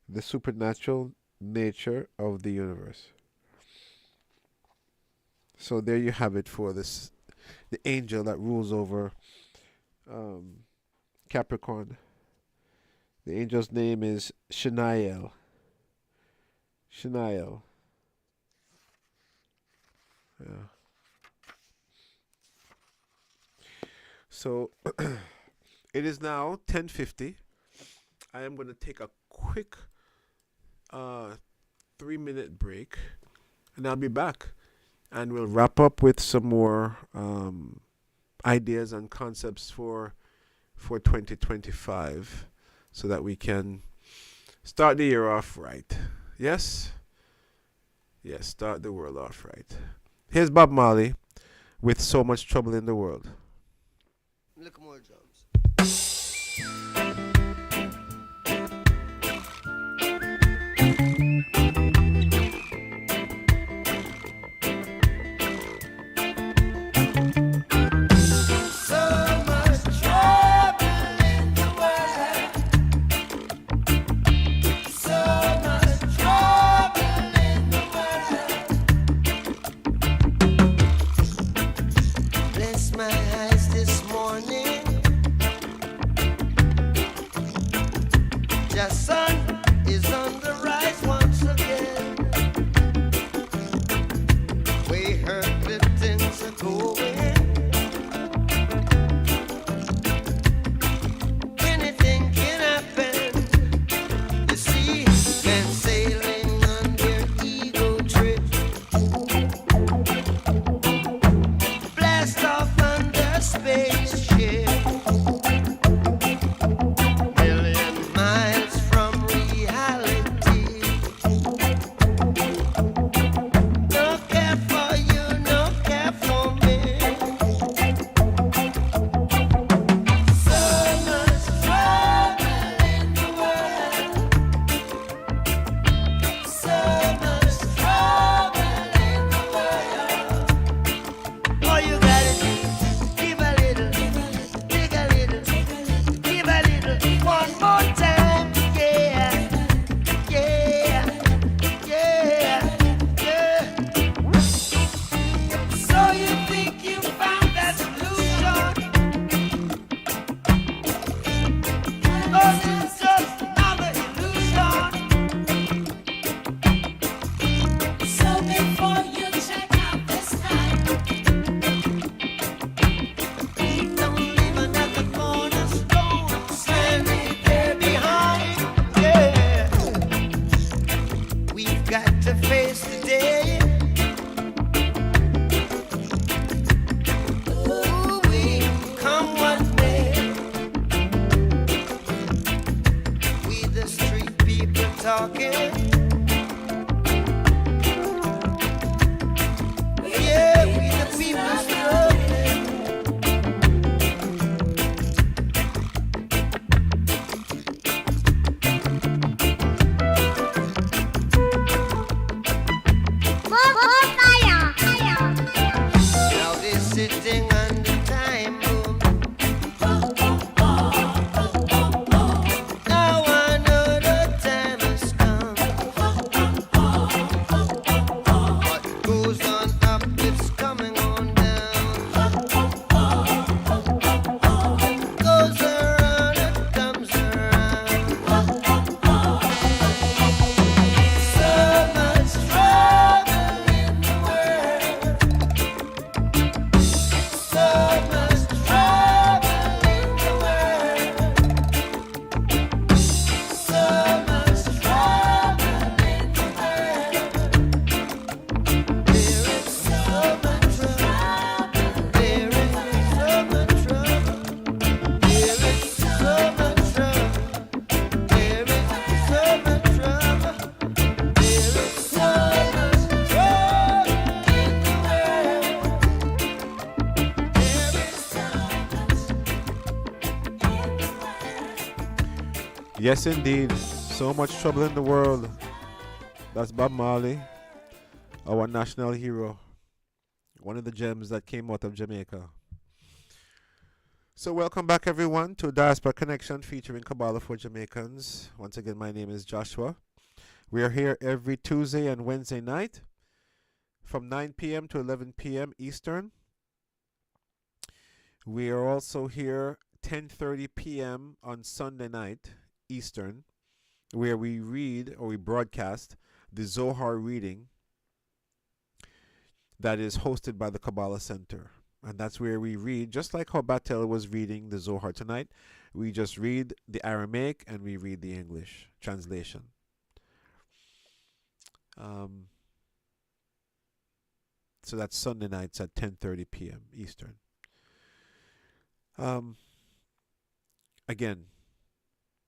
the supernatural nature of the universe. So there you have it for this, the angel that rules over Capricorn. The angel's name is Shanael. Shanael. Yeah. So it is now 10:50. I am going to take a quick 3-minute break, and I'll be back, and we'll wrap up with some more ideas and concepts for 2025, so that we can start the year off right. Yes, start the world off right. Here's Bob Marley with So Much Trouble in the World. Look more drums. The sun is on the rise once again. We heard that things are going. Anything can happen. You see, men sailing on their ego trip. Blast off on their spaceship. Million miles from reality. No care for you, no care for me. So much trouble in the world. So much trouble in the world. All you gotta do is give a little, dig a little, give a little, one more time. Yeah, yeah, yeah, yeah. So you think you found that solution? Or it's just another illusion? So before you check out this time, don't leave another cornerstone standing there behind. Yeah, we've got to face the day. Ooh, we come what may. We the street people talking. Yeah, we the people struggling. Fire. Now they're sitting on the time boom. Now I know the time has come. What goes on up, it's coming on down. Goes around, it comes around. So much trouble in the world. So much trouble in the world. So much trouble in the world. There is so much trouble. There is so much trouble. There is so much trouble. There is so much trouble. There is so much trouble in the world. There is so Yes, indeed. So much trouble in the world. That's Bob Marley, our national hero. One of the gems that came out of Jamaica. So welcome back everyone to Diaspora Connection featuring Kabbalah for Jamaicans. Once again, my name is Joshua. We are here every Tuesday and Wednesday night from 9 p.m. to 11 p.m. Eastern. We are also here 10:30 p.m. on Sunday night Eastern, where we read or we broadcast the Zohar reading that is hosted by the Kabbalah Center. And that's where we read, just like how Batel was reading the Zohar tonight, we just read the Aramaic and we read the English translation. So that's Sunday nights at 10:30 p.m. Eastern. Again,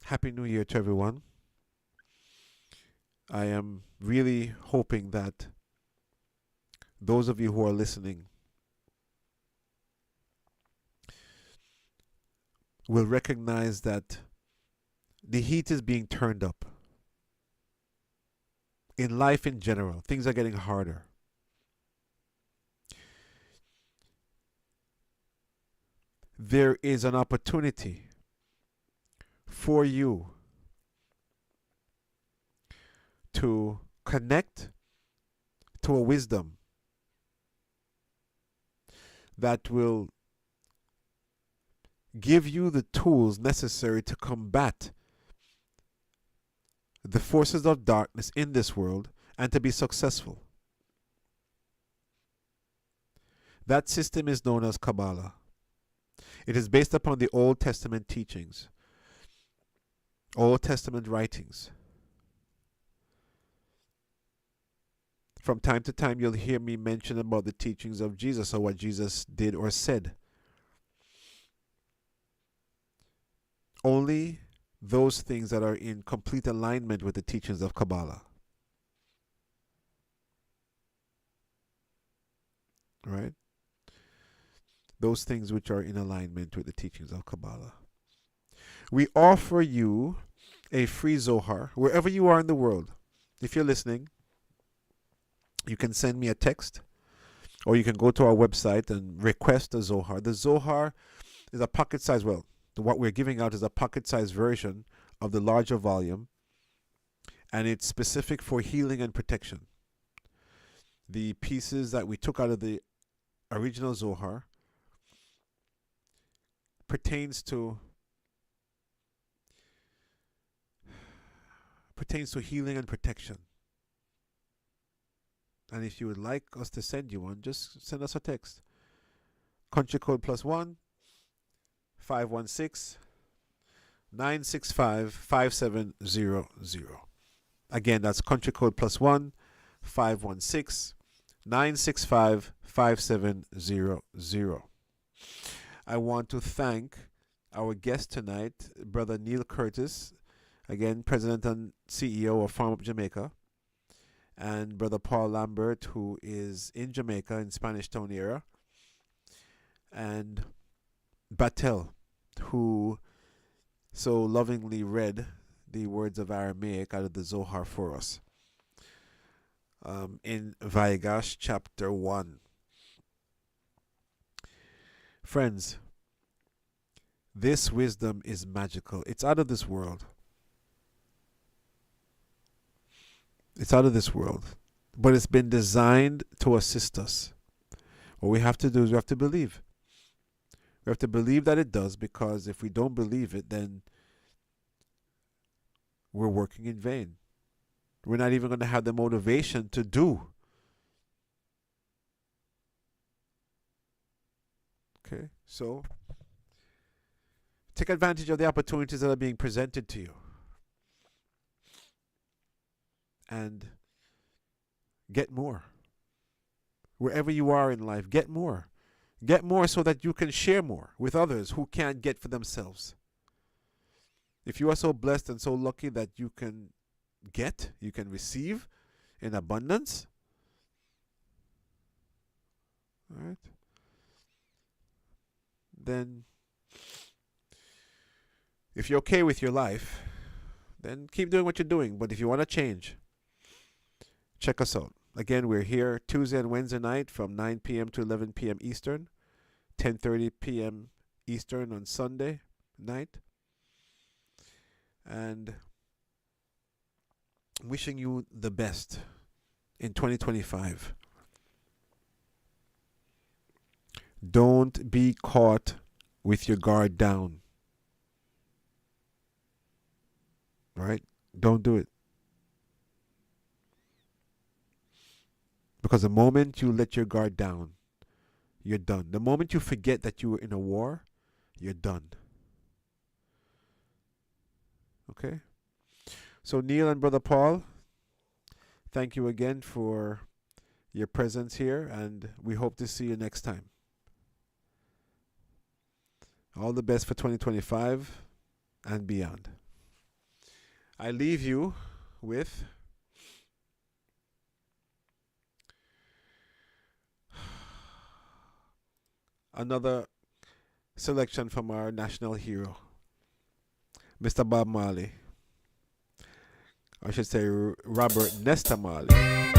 Happy New Year to everyone. I am really hoping that those of you who are listening will recognize that the heat is being turned up. In life in general, things are getting harder. There is an opportunity for you to connect to a wisdom that will give you the tools necessary to combat the forces of darkness in this world and to be successful. That system is known as Kabbalah. It is based upon the Old Testament teachings, Old Testament writings. From time to time, you'll hear me mention about the teachings of Jesus or what Jesus did or said. Only those things that are in complete alignment with the teachings of Kabbalah. Right? Those things which are in alignment with the teachings of Kabbalah. We offer you a free Zohar wherever you are in the world. If you're listening, you can send me a text or you can go to our website and request a Zohar. The Zohar is a pocket size, well, what we're giving out is a pocket size version of the larger volume, and it's specific for healing and protection. The pieces that we took out of the original Zohar pertains to healing and protection. And if you would like us to send you one, just send us a text. Country code +1 516 965 5700. Again, that's country code +1 516 965 5700. I want to thank our guest tonight, Brother Neil Curtis, again, President and CEO of Farm Up Jamaica, and Brother Paul Lambert, who is in Jamaica in Spanish Town area, and Batel, who so lovingly read the words of Aramaic out of the Zohar for us in Vayigash chapter 1. Friends, this wisdom is magical. It's out of this world. It's out of this world. But it's been designed to assist us. What we have to do is we have to believe. We have to believe that it does, because if we don't believe it, then we're working in vain. We're not even going to have the motivation to do. Okay, so take advantage of the opportunities that are being presented to you. And get more. Wherever you are in life, get more. Get more so that you can share more with others who can't get for themselves. If you are so blessed and so lucky that you can get, you can receive in abundance, all right, then if you're okay with your life, then keep doing what you're doing. But if you want to change, check us out. Again, we're here Tuesday and Wednesday night from 9 p.m. to 11 p.m. Eastern, 10:30 p.m. Eastern on Sunday night. And wishing you the best in 2025. Don't be caught with your guard down. All right? Don't do it. Because the moment you let your guard down, you're done. The moment you forget that you were in a war, you're done. Okay? So Neil and Brother Paul, thank you again for your presence here, and we hope to see you next time. All the best for 2025 and beyond. I leave you with another selection from our national hero, Mr. Bob Marley. I should say Robert Nesta Marley.